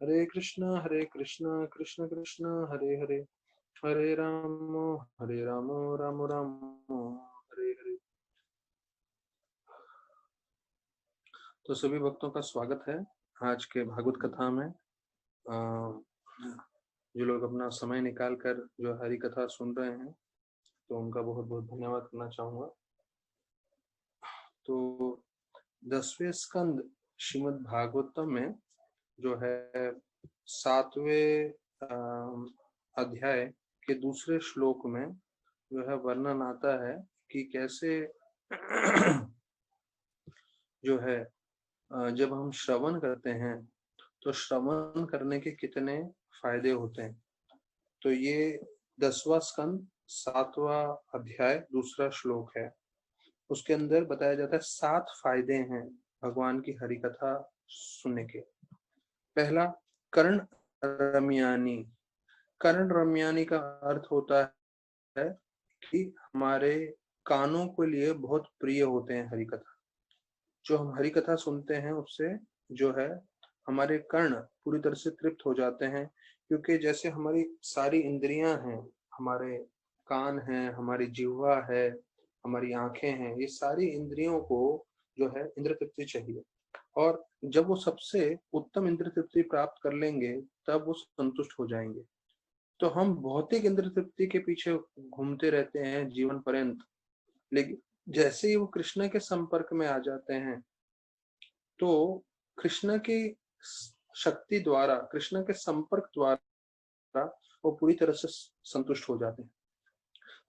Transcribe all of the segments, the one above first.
हरे कृष्णा कृष्ण कृष्ण हरे हरे, हरे राम राम राम हरे हरे। तो सभी भक्तों का स्वागत है आज के भागवत कथा में। जो लोग अपना समय निकाल कर जो हरि कथा सुन रहे हैं तो उनका बहुत बहुत धन्यवाद करना चाहूंगा। तो 10वें स्कंद श्रीमद् भागवतम में जो है 7वें अध्याय के दूसरे श्लोक में जो है वर्णन आता है कि कैसे जो है जब हम श्रवण करते हैं तो श्रवण करने के कितने फायदे होते हैं। तो ये 10वां स्कंद 7वां अध्याय दूसरा श्लोक है। उसके अंदर बताया जाता है 7 फायदे हैं भगवान की हरि कथा सुनने के। पहला, कर्ण रम्यानी। कर्ण रम्यानी का अर्थ होता है कि हमारे कानों के लिए बहुत प्रिय होते हैं हरि कथा। जो हम हरि कथा सुनते हैं उससे जो है हमारे कर्ण पूरी तरह से तृप्त हो जाते हैं, क्योंकि जैसे हमारी सारी इंद्रियां हैं, हमारे कान हैं, हमारी जिह्वा है, हमारी आंखें हैं, ये सारी इंद्रियों को जो है इंद्र तृप्ति चाहिए। और जब वो सबसे उत्तम इंद्र तृप्ति प्राप्त कर लेंगे तब वो संतुष्ट हो जाएंगे। तो हम भौतिक इंद्र तृप्ति के पीछे घूमते रहते हैं जीवन पर्यंत, लेकिन जैसे ही वो कृष्ण के संपर्क में आ जाते हैं तो कृष्ण की शक्ति द्वारा, कृष्ण के संपर्क द्वारा वो पूरी तरह से संतुष्ट हो जाते हैं।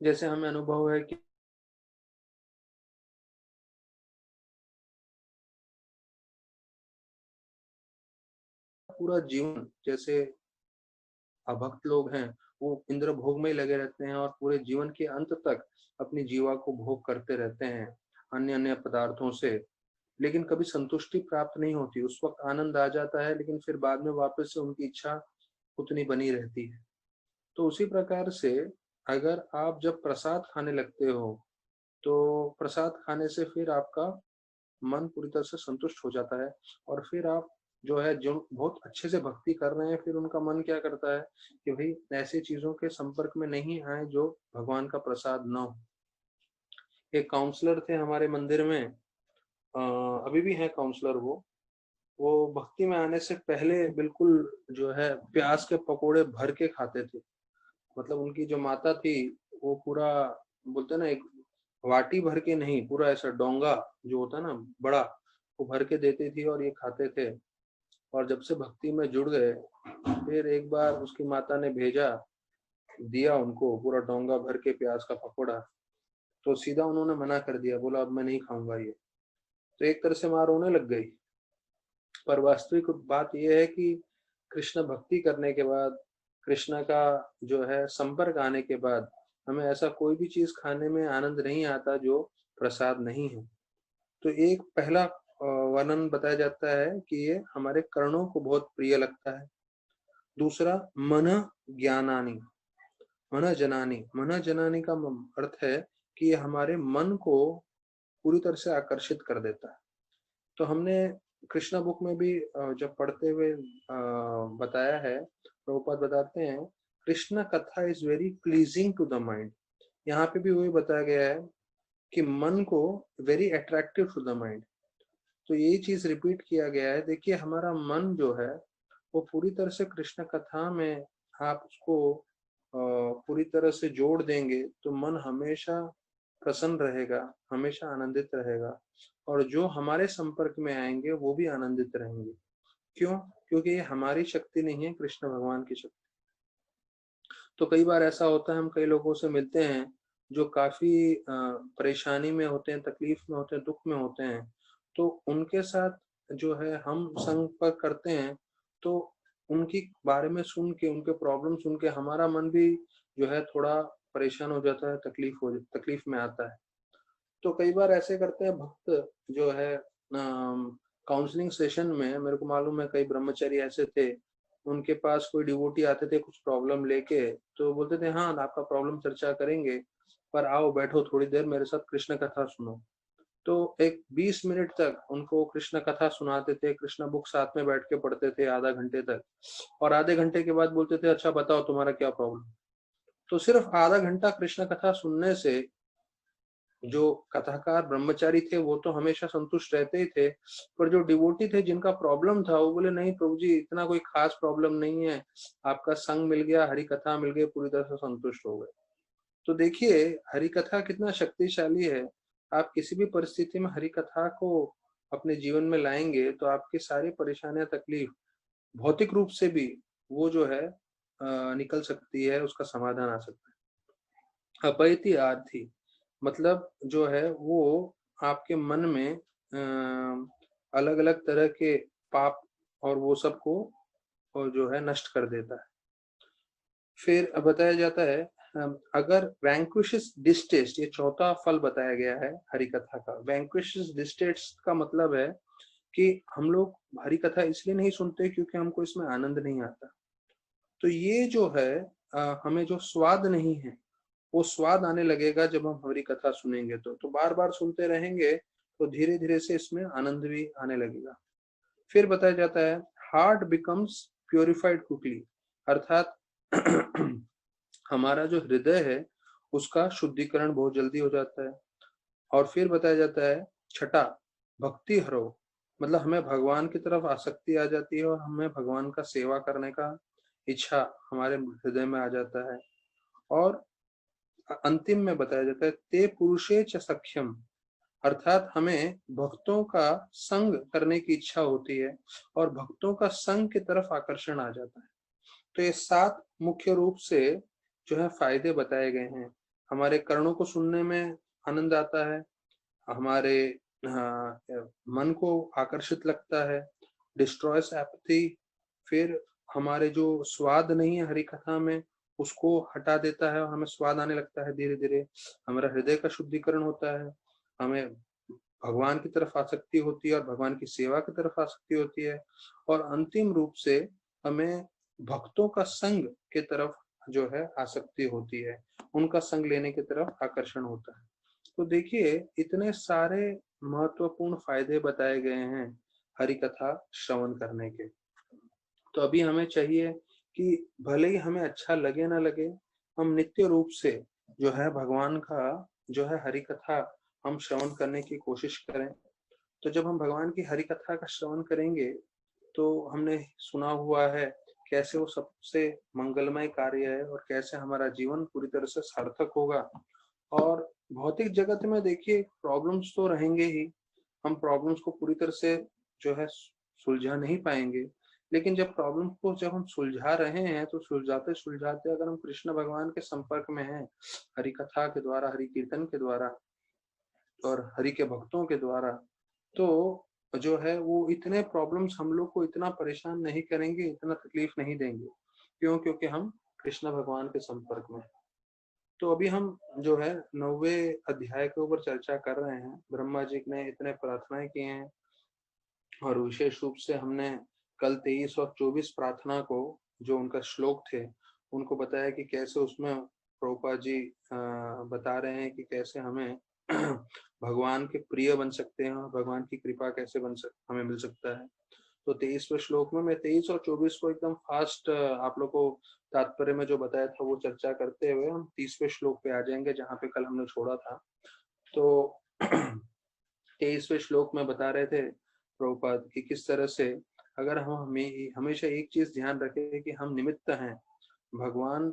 जैसे हमें अनुभव है कि पूरा जीवन, जैसे अभक्त लोग हैं वो इंद्र भोग में ही लगे रहते हैं और पूरे जीवन के अंत तक अपनी जीवा को भोग करते रहते हैं अन्य अन्य पदार्थों से, लेकिन कभी संतुष्टि प्राप्त नहीं होती। उस वक्त आनंद आ जाता है लेकिन फिर बाद में वापस से उनकी इच्छा उतनी बनी रहती है। तो उसी प्रकार से अगर आप जब प्रसाद खाने लगते हो तो प्रसाद खाने से फिर आपका मन पूरी तरह से संतुष्ट हो जाता है और फिर आप जो है जो बहुत अच्छे से भक्ति कर रहे हैं फिर उनका मन क्या करता है कि भाई ऐसी चीजों के संपर्क में नहीं आए जो भगवान का प्रसाद न हो। एक काउंसलर थे हमारे मंदिर में, अभी भी है काउंसलर। वो भक्ति में आने से पहले बिल्कुल जो है प्याज के पकोड़े भर के खाते थे। मतलब उनकी जो माता थी वो पूरा, बोलते ना, एक वाटी भर के नहीं, पूरा ऐसा डोंगा जो होता है ना बड़ा, वो भर के देती थी और ये खाते थे। और जब से भक्ति में जुड़ गए फिर एक बार उसकी माता ने भेजा, दिया उनको पूरा डोंगा भर के प्याज का पकोड़ा, तो सीधा उन्होंने मना कर दिया, बोला अब मैं नहीं खाऊंगा ये। तो एक तरह से माँ रोने लग गई। पर वास्तविक बात यह है कि कृष्ण भक्ति करने के बाद, कृष्ण का जो है संपर्क आने के बाद हमें ऐसा कोई भी चीज खाने में आनंद नहीं आता जो प्रसाद नहीं है। तो एक पहला वर्णन बताया जाता है कि ये हमारे कर्णों को बहुत प्रिय लगता है। दूसरा, मन ज्ञानानी, मन जनानी। मन जनानी का अर्थ है कि ये हमारे मन को पूरी तरह से आकर्षित कर देता है। तो हमने कृष्णा बुक में भी जब पढ़ते हुए बताया है, प्रभुपाद बताते हैं कृष्ण कथा is very pleasing to the mind. यहाँ पे भी वही बताया गया है कि मन को very attractive to the mind. तो यही चीज रिपीट किया गया है। देखिए हमारा मन जो है वो पूरी तरह से कृष्ण कथा में आप उसको पूरी तरह से जोड़ देंगे तो मन हमेशा प्रसन्न रहेगा, हमेशा आनंदित रहेगा और जो हमारे संपर्क में आएंगे वो भी आनंदित रहेंगे। क्यों? क्योंकि ये हमारी शक्ति नहीं है, कृष्ण भगवान की शक्ति। तो कई बार ऐसा होता है, हम कई लोगों से मिलते हैं जो काफी परेशानी में होते हैं, तकलीफ में होते हैं, दुख में होते हैं, तो उनके साथ जो है हम संपर्क करते हैं तो उनकी बारे में सुन के, उनके प्रॉब्लम सुन के हमारा मन भी जो है थोड़ा परेशान हो जाता है, तकलीफ में आता है। तो कई बार ऐसे करते हैं भक्त जो है काउंसलिंग सेशन में, मेरे को मालूम है कई ब्रह्मचारी ऐसे थे, उनके पास कोई डिवोटी आते थे कुछ प्रॉब्लम लेके, तो बोलते थे हाँ आपका प्रॉब्लम चर्चा करेंगे पर आओ बैठो थोड़ी देर मेरे साथ कृष्ण कथा सुनो। तो एक 20 मिनट तक उनको कृष्ण कथा सुनाते थे, कृष्ण बुक साथ में बैठ के पढ़ते थे आधा घंटे तक, और आधे घंटे के बाद बोलते थे अच्छा बताओ तुम्हारा क्या प्रॉब्लम। तो सिर्फ आधा घंटा कृष्ण कथा सुनने से जो कथाकार ब्रह्मचारी थे वो तो हमेशा संतुष्ट रहते ही थे, पर जो डिवोटी थे जिनका प्रॉब्लम था वो बोले नहीं प्रभु जी इतना कोई खास प्रॉब्लम नहीं है, आपका संग मिल गया, हरि कथा मिल गई, पूरी तरह से संतुष्ट हो गए। तो देखिए हरि कथा कितना शक्तिशाली है। आप किसी भी परिस्थिति में हरि कथा को अपने जीवन में लाएंगे तो आपकी सारी परेशानियां तकलीफ भौतिक रूप से भी वो जो है निकल सकती है, उसका समाधान आ सकता है। अपैति आर्थी मतलब जो है वो आपके मन में अलग अलग तरह के पाप और वो सबको और जो है नष्ट कर देता है। फिर बताया जाता है अगर वैंक्विशस डिस्टेस्ट, ये चौथा फल बताया गया है हरि कथा का। वैंक्विशस डिस्टेस्ट का मतलब है कि हम लोग हरि कथा इसलिए नहीं सुनते क्योंकि हमको इसमें आनंद नहीं आता। तो ये जो है हमें जो स्वाद नहीं है वो स्वाद आने लगेगा जब हम हरि कथा सुनेंगे। तो बार बार सुनते रहेंगे तो धीरे धीरे से इसमें आनंद भी आने लगेगा। फिर बताया जाता है हार्ट बिकम्स प्योरिफाइड क्विकली, अर्थात हमारा जो हृदय है उसका शुद्धिकरण बहुत जल्दी हो जाता है। और फिर बताया जाता है छठा भक्ति हरो, मतलब हमें भगवान की तरफ आसक्ति आ जाती है और हमें भगवान का सेवा करने का इच्छा हमारे हृदय में आ जाता है। और अंतिम में बताया जाता है ते पुरुषे च सख्यम, अर्थात हमें भक्तों का संग करने की इच्छा होती है और भक्तों का संग की तरफ आकर्षण आ जाता है। तो ये 7 मुख्य रूप से जो है फायदे बताए गए हैं। हमारे कर्णों को सुनने में आनंद आता है, हमारे मन को आकर्षित लगता है, डिस्ट्रॉयस एपथी, फिर हमारे जो स्वाद नहीं है हरि कथा में उसको हटा देता है और हमें स्वाद आने लगता है धीरे धीरे, हमारा हृदय का शुद्धिकरण होता है, हमें भगवान की तरफ आसक्ति होती है और भगवान की सेवा की तरफ आसक्ति होती है, और अंतिम रूप से हमें भक्तों का संग के तरफ जो है आसक्ति होती है, उनका संग लेने की तरफ आकर्षण होता है। तो देखिए इतने सारे महत्वपूर्ण फायदे बताए गए हैं हरि कथा श्रवण करने के। तो अभी हमें चाहिए कि भले ही हमें अच्छा लगे ना लगे, हम नित्य रूप से जो है भगवान का जो है हरि कथा हम श्रवण करने की कोशिश करें। तो जब हम भगवान की हरि कथा का श्रवण करेंगे तो हमने सुना हुआ है कैसे वो सबसे मंगलमय कार्य है और कैसे हमारा जीवन पूरी तरह से सार्थक होगा। और भौतिक जगत में देखिए प्रॉब्लम्स तो रहेंगे ही, हम प्रॉब्लम्स को पूरी तरह से जो है सुलझा नहीं पाएंगे, लेकिन जब प्रॉब्लम को जब हम सुलझा रहे हैं तो सुलझाते सुलझाते अगर हम कृष्ण भगवान के संपर्क में हैं हरि कथा के द्वारा, हरि कीर्तन के द्वारा और हरि के भक्तों के द्वारा, तो जो है वो इतने प्रॉब्लम्स हम लोग को इतना परेशान नहीं करेंगे, इतना तकलीफ नहीं देंगे। क्यों? क्योंकि हम कृष्ण भगवान के संपर्क में। तो अभी हम जो है 9वें अध्याय के ऊपर चर्चा कर रहे हैं। ब्रह्मा जी ने इतने प्रार्थनाएं की हैं और विशेष रूप से हमने कल 23 और 24 प्रार्थना को जो उनका श्लोक थे उनको बताया कि कैसे उसमें प्रभुपाद जी बता रहे हैं कि कैसे हमें भगवान के प्रिय बन सकते हैं और भगवान की कृपा कैसे हमें मिल सकता है। तो 23वें श्लोक में मैं 23 और 24 को एकदम फास्ट आप लोग को तात्पर्य में जो बताया था वो चर्चा करते हुए हम 30वें श्लोक पे आ जाएंगे जहाँ पे कल हमने छोड़ा था। तो 23वें श्लोक में बता रहे थे प्रभुपाद कि किस तरह से अगर हम हमेशा एक चीज ध्यान रखें कि हम निमित्त हैं, भगवान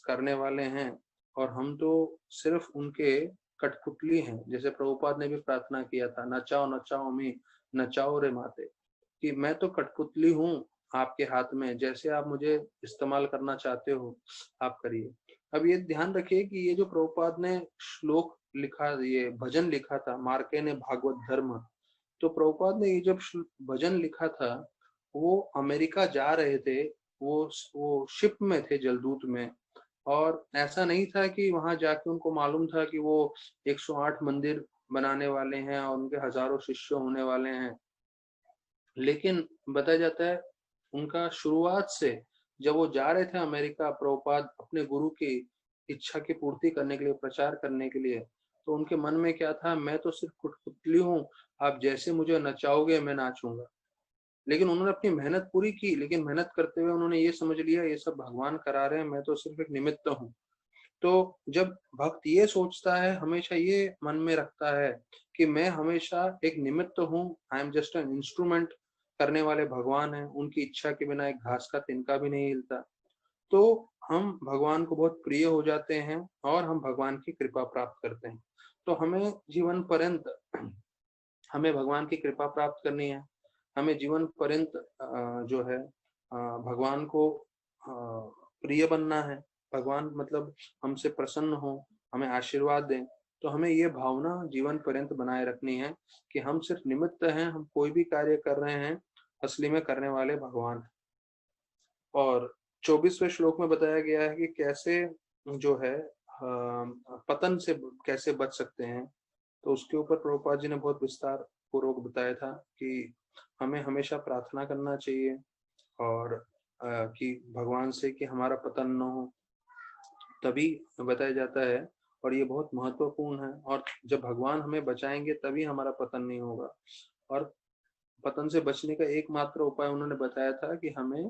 करने वाले हैं और हम तो सिर्फ उनके कठपुतली हैं। जैसे प्रभुपाद ने भी प्रार्थना किया था नचाओ नचाओ मी नचाओ रे माते, कि मैं तो कठपुतली हूँ आपके हाथ में, जैसे आप मुझे इस्तेमाल करना चाहते हो आप करिए। अब ये ध्यान रखिए कि ये जो प्रभुपाद ने श्लोक लिखा, ये भजन लिखा था मार्के ने भागवत धर्म, तो प्रभुपाद ने ये जब भजन लिखा था वो अमेरिका जा रहे थे, वो शिप में थे जलदूत में, और ऐसा नहीं था कि वहां जाके उनको मालूम था कि वो 108 मंदिर बनाने वाले हैं और उनके हजारों शिष्य होने वाले हैं। लेकिन बताया जाता है उनका शुरुआत से जब वो जा रहे थे अमेरिका प्रभुपाद अपने गुरु की इच्छा की पूर्ति करने के लिए, प्रचार करने के लिए, तो उनके मन में क्या था, मैं तो सिर्फ कुटपुतली हूँ, आप जैसे मुझे नचाओगे मैं नाचूंगा। लेकिन उन्होंने अपनी मेहनत पूरी की, लेकिन मेहनत करते हुए उन्होंने ये समझ लिया ये सब भगवान करा रहे हैं, मैं तो सिर्फ एक निमित्त हूँ। तो जब भक्त ये सोचता है, हमेशा ये मन में रखता है कि मैं हमेशा एक निमित्त हूँ, I am just an instrument, करने वाले भगवान हैं, उनकी इच्छा के बिना एक घास का तिनका भी नहीं हिलता, तो हम भगवान को बहुत प्रिय हो जाते हैं और हम भगवान की कृपा प्राप्त करते हैं। तो हमें जीवन पर्यंत हमें भगवान की कृपा प्राप्त करनी है। हमें जीवन पर्यंत जो है भगवान को प्रिय बनना है। भगवान मतलब हमसे प्रसन्न हो, हमें आशीर्वाद दें। तो हमें ये भावना जीवन पर्यंत बनाए रखनी है कि हम सिर्फ निमित्त हैं, हम कोई भी कार्य कर रहे हैं, असली में करने वाले भगवान हैं। और 24वें श्लोक में बताया गया है कि कैसे जो है पतन से कैसे बच सकते हैं। तो उसके ऊपर प्रभुपाद जी ने बहुत विस्तार पूर्वक बताया था कि हमें हमेशा प्रार्थना करना चाहिए और कि भगवान से कि हमारा पतन न हो, तभी बताया जाता है। और ये बहुत महत्वपूर्ण है, और जब भगवान हमें बचाएंगे तभी हमारा पतन नहीं होगा। और पतन से बचने का एकमात्र उपाय उन्होंने बताया था कि हमें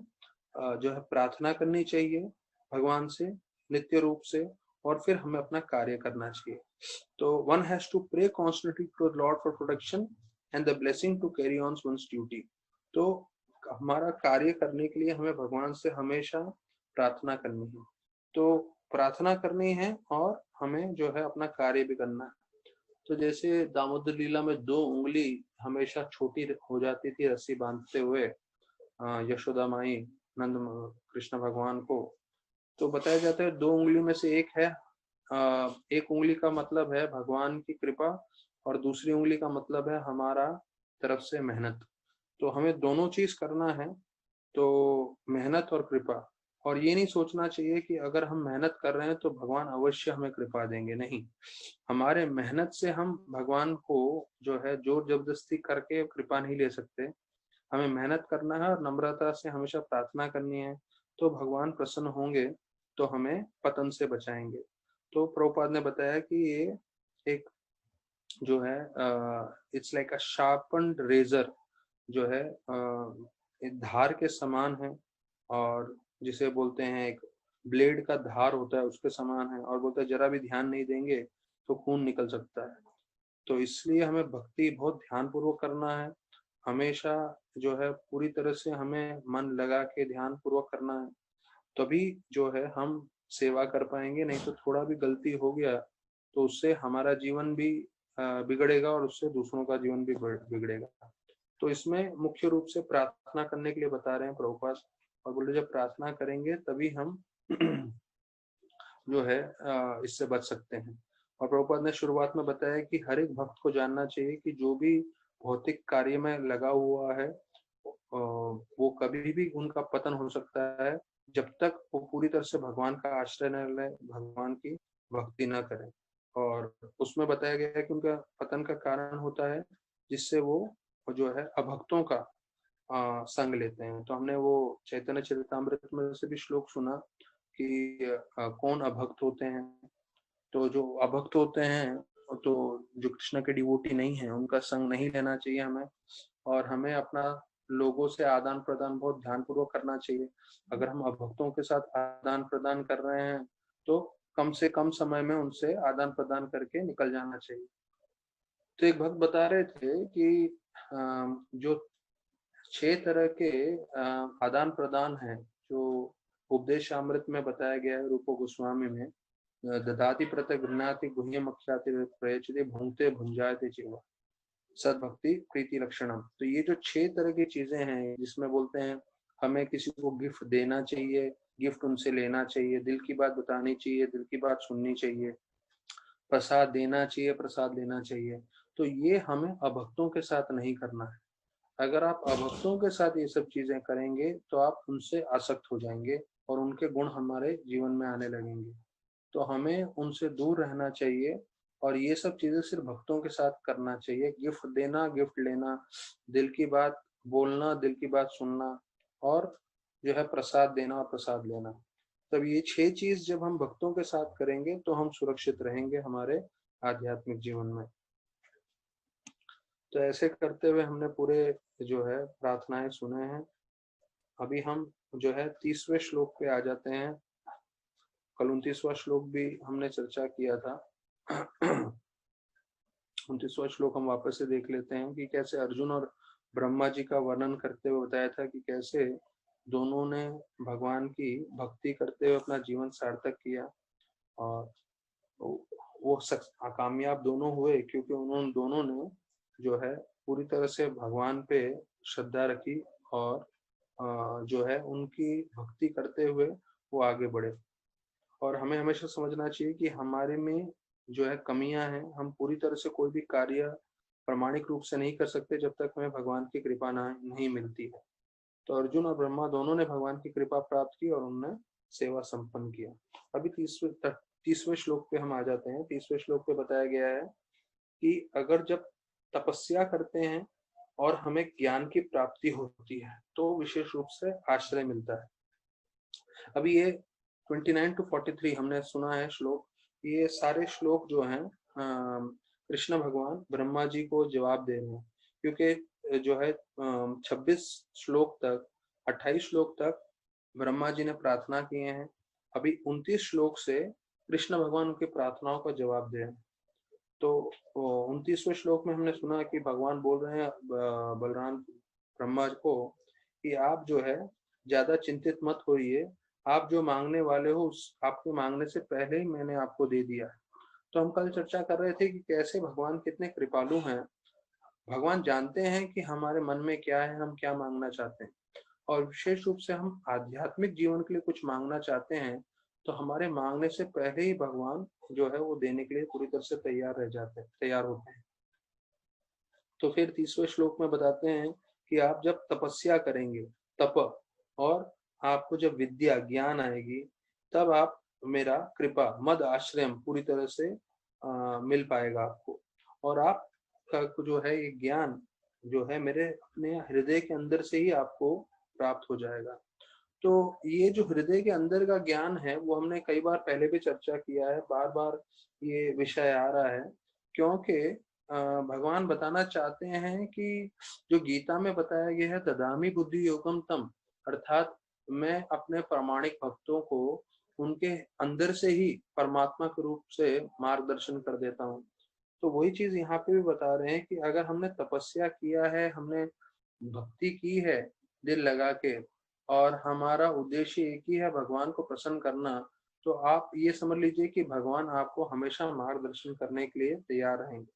जो है प्रार्थना करनी चाहिए भगवान से नित्य रूप से, और फिर हमें अपना कार्य करना चाहिए। तो one has to pray constantly to Lord for protection and the blessing to carry on one's duty. तो हमारा कार्य करने के लिए हमें भगवान से हमेशा प्रार्थना करनी है। तो प्रार्थना करनी है और हमें जो है अपना कार्य भी करना है। तो जैसे दामोदर लीला में 2 उंगली हमेशा छोटी हो जाती थी रस्सी बांधते हुए यशोदा माई नंद कृष्ण भगवान को, तो बताया जाता है 2 उंगली में से एक है, एक उंगली का मतलब है भगवान की कृपा और दूसरी उंगली का मतलब है हमारा तरफ से मेहनत। तो हमें दोनों चीज करना है, तो मेहनत और कृपा। और ये नहीं सोचना चाहिए कि अगर हम मेहनत कर रहे हैं तो भगवान अवश्य हमें कृपा देंगे, नहीं। हमारे मेहनत से हम भगवान को जो है जोर जबरदस्ती करके कृपा नहीं ले सकते। हमें मेहनत करना है और नम्रता से हमेशा प्रार्थना करनी है, तो भगवान प्रसन्न होंगे, तो हमें पतन से बचाएंगे। तो प्रभुपाद ने बताया कि ये एक जो है it's like a sharpened razor, जो है एक धार के समान है, और जिसे बोलते हैं एक ब्लेड का धार होता है उसके समान है, और बोलते हैं जरा भी ध्यान नहीं देंगे तो खून निकल सकता है। तो इसलिए हमें भक्ति बहुत ध्यान पूर्वक करना है, हमेशा जो है पूरी तरह से हमें मन लगा के ध्यान पूर्वक करना है, तभी जो है हम सेवा कर पाएंगे। नहीं तो थोड़ा भी गलती हो गया तो उससे हमारा जीवन भी बिगड़ेगा और उससे दूसरों का जीवन भी बिगड़ेगा। तो इसमें मुख्य रूप से प्रार्थना करने के लिए बता रहे हैं प्रभुपाद, और बोले जब प्रार्थना करेंगे तभी हम जो है इससे बच सकते हैं। और प्रभुपाद ने शुरुआत में बताया कि हर एक भक्त को जानना चाहिए कि जो भी भौतिक कार्य में लगा हुआ है वो कभी भी उनका पतन हो सकता है, जब तक वो पूरी तरह से भगवान का आश्रय न ले, भगवान की भक्ति न करें। और उसमें बताया गया है कि उनका पतन का कारण होता है जिससे वो जो है अभक्तों का संग लेते हैं। तो हमने वो चैतन्य चरितामृत में से भी श्लोक सुना कि कौन अभक्त होते हैं। तो जो अभक्त होते हैं, तो जो कृष्ण के डिवोटी नहीं है, उनका संग नहीं लेना चाहिए हमें। और हमें अपना लोगों से आदान प्रदान बहुत ध्यान पूर्वक करना चाहिए। अगर हम अभक्तों के साथ आदान प्रदान कर रहे हैं तो कम से कम समय में उनसे आदान प्रदान करके निकल जाना चाहिए। तो एक भक्त बता रहे थे कि जो 6 तरह के आदान प्रदान है जो उपदेशामृत में बताया गया है रूप गोस्वामी में, ददाति प्रत्यक गृह्णाति गुह्यम अक्षाति प्रयचते भुंगते भुंजायते चिवा सद्भक्ति प्रीति लक्षणम। तो ये जो 6 तरह की चीजें हैं जिसमें बोलते हैं हमें किसी को गिफ्ट देना चाहिए, गिफ्ट उनसे लेना चाहिए, दिल की बात बतानी चाहिए, दिल की बात सुननी चाहिए, प्रसाद देना चाहिए, प्रसाद लेना चाहिए। तो ये हमें अभक्तों के साथ नहीं करना है। अगर आप अभक्तों के साथ ये सब चीजें करेंगे तो आप उनसे आसक्त हो जाएंगे और उनके गुण हमारे जीवन में आने लगेंगे। तो हमें उनसे दूर रहना चाहिए, और ये सब चीजें सिर्फ भक्तों के साथ करना चाहिए। गिफ्ट देना, गिफ्ट लेना, दिल की बात बोलना, दिल की बात सुनना, और जो है प्रसाद देना और प्रसाद लेना। तब ये 6 चीज जब हम भक्तों के साथ करेंगे तो हम सुरक्षित रहेंगे हमारे आध्यात्मिक जीवन में। तो ऐसे करते हुए हमने पूरे जो है प्रार्थनाएं सुने हैं। अभी हम जो है 30वें श्लोक पे आ जाते हैं। कल 29वां श्लोक भी हमने चर्चा किया था। 29वां श्लोक हम वापस से देख लेते हैं कि कैसे अर्जुन और ब्रह्मा जी का वर्णन करते हुए बताया था कि कैसे दोनों ने भगवान की भक्ति करते हुए अपना जीवन सार्थक किया, और वो कामयाब दोनों हुए क्योंकि उन्होंने दोनों ने जो है पूरी तरह से भगवान पे श्रद्धा रखी, और जो है उनकी भक्ति करते हुए वो आगे बढ़े। और हमें हमेशा समझना चाहिए कि हमारे में जो है कमियां हैं। हम पूरी तरह से कोई भी कार्य प्रामाणिक रूप से नहीं कर सकते जब तक हमें भगवान की कृपा नहीं मिलती है। तो अर्जुन और ब्रह्मा दोनों ने भगवान की कृपा प्राप्त की और उन्होंने सेवा संपन्न किया। अभी 30वें श्लोक पे हम आ जाते हैं। 30वें श्लोक पे बताया गया है कि अगर जब तपस्या करते हैं और हमें ज्ञान की प्राप्ति होती है तो विशेष रूप से आश्रय मिलता है। अभी ये 29 to 43 हमने सुना है श्लोक। ये सारे श्लोक जो हैं कृष्ण भगवान ब्रह्मा जी को जवाब दे रहे हैं, क्योंकि जो है 26 श्लोक तक 28 श्लोक तक ब्रह्मा जी ने प्रार्थना किए हैं। अभी 29 श्लोक से कृष्ण भगवान उनकी प्रार्थनाओं का जवाब दे रहे हैं। तो 29वें श्लोक में हमने सुना कि भगवान बोल रहे हैं बलराम ब्रह्मा को कि आप जो है ज्यादा चिंतित मत होइए, आप जो मांगने वाले हो उस आपके मांगने से पहले ही मैंने आपको दे दिया। तो हम कल चर्चा कर रहे थे कि कैसे भगवान कितने कृपालु हैं। भगवान जानते हैं कि हमारे मन में क्या है, हम क्या मांगना चाहते हैं, और विशेष रूप से हम आध्यात्मिक जीवन के लिए कुछ मांगना चाहते हैं तो हमारे मांगने से पहले ही भगवान जो है वो देने के लिए पूरी तरह से तैयार होते हैं। तो फिर 30वें श्लोक में बताते हैं कि आप जब तपस्या करेंगे, तप, और आपको जब विद्या ज्ञान आएगी, तब आप मेरा कृपा मद आश्रय पूरी तरह से मिल पाएगा आपको, और आप का जो है ये ज्ञान जो है मेरे अपने हृदय के अंदर से ही आपको प्राप्त हो जाएगा। तो ये जो हृदय के अंदर का ज्ञान है वो हमने कई बार पहले भी चर्चा किया है, बार बार ये विषय आ रहा है, क्योंकि भगवान बताना चाहते हैं कि जो गीता में बताया गया है ददामि बुद्धि योगम तम, अर्थात मैं अपने प्रामाणिक भक्तों को उनके अंदर से ही परमात्मा के रूप से मार्गदर्शन कर देता हूँ। तो वही चीज यहाँ पे भी बता रहे हैं कि अगर हमने तपस्या किया है, हमने भक्ति की है दिल लगा के, और हमारा उद्देश्य एक ही है भगवान को प्रसन्न करना, तो आप ये समझ लीजिए कि भगवान आपको हमेशा मार्गदर्शन करने के लिए तैयार रहेंगे।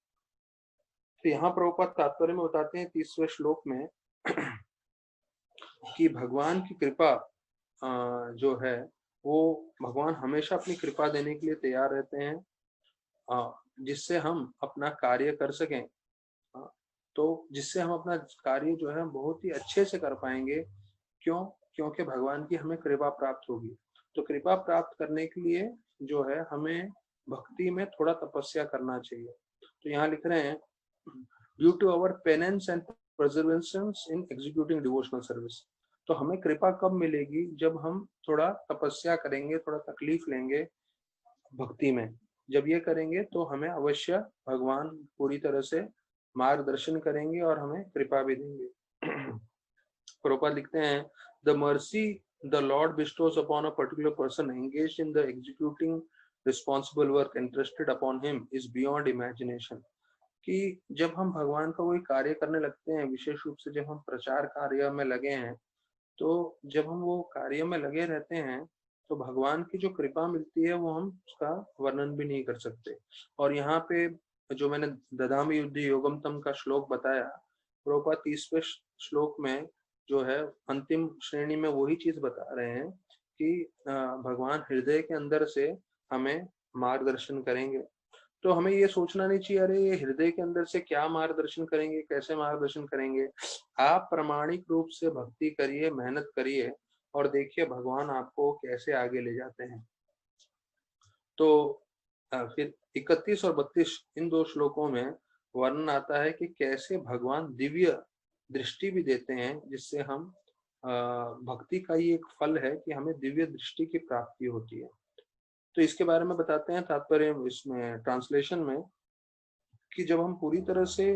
तो यहाँ प्रभुपाद तात्पर्य में बताते हैं 30वें श्लोक में कि भगवान की कृपा जो है वो भगवान हमेशा अपनी कृपा देने के लिए तैयार रहते हैं, जिससे हम अपना कार्य कर सकें। तो जिससे हम अपना कार्य जो है बहुत ही अच्छे से कर पाएंगे। क्यों? क्योंकि भगवान की हमें कृपा प्राप्त होगी। तो कृपा प्राप्त करने के लिए जो है हमें भक्ति में थोड़ा तपस्या करना चाहिए। तो यहाँ लिख रहे हैं due to our penance and perseverance in executing devotional service. तो हमें कृपा कब मिलेगी? जब हम थोड़ा तपस्या करेंगे, थोड़ा तकलीफ लेंगे भक्ति में। जब ये करेंगे तो हमें अवश्य भगवान पूरी तरह से मार्गदर्शन करेंगे और हमें कृपा भी देंगे। प्रभुपाद लिखते हैं the mercy the Lord bestows upon a particular person engaged in the executing responsible work entrusted upon him is beyond imagination। कि जब हम भगवान का कोई कार्य करने लगते हैं, विशेष रूप से जब हम प्रचार कार्य में लगे हैं, तो जब हम वो कार्य में लगे रहते हैं तो भगवान की जो कृपा मिलती है वो हम उसका वर्णन भी नहीं कर सकते। और यहाँ पे जो मैंने ददामि युद्ध योगम तम का श्लोक बताया, प्रभुपाद 30वें श्लोक में जो है अंतिम श्रेणी में वही चीज बता रहे हैं कि भगवान हृदय के अंदर से हमें मार्गदर्शन करेंगे। तो हमें ये सोचना नहीं चाहिए अरे ये हृदय के अंदर से क्या मार्गदर्शन करेंगे, कैसे मार्गदर्शन करेंगे। आप प्रामाणिक रूप से भक्ति करिए, मेहनत करिए, और देखिए भगवान आपको कैसे आगे ले जाते हैं। तो फिर 31 और 32 इन दो श्लोकों में वर्णन आता है कि कैसे भगवान दिव्य दृष्टि भी देते हैं, जिससे हम भक्ति का ही एक फल है कि हमें दिव्य दृष्टि की प्राप्ति होती है। तो इसके बारे में बताते हैं तात्पर्य इसमें ट्रांसलेशन में कि जब हम पूरी तरह से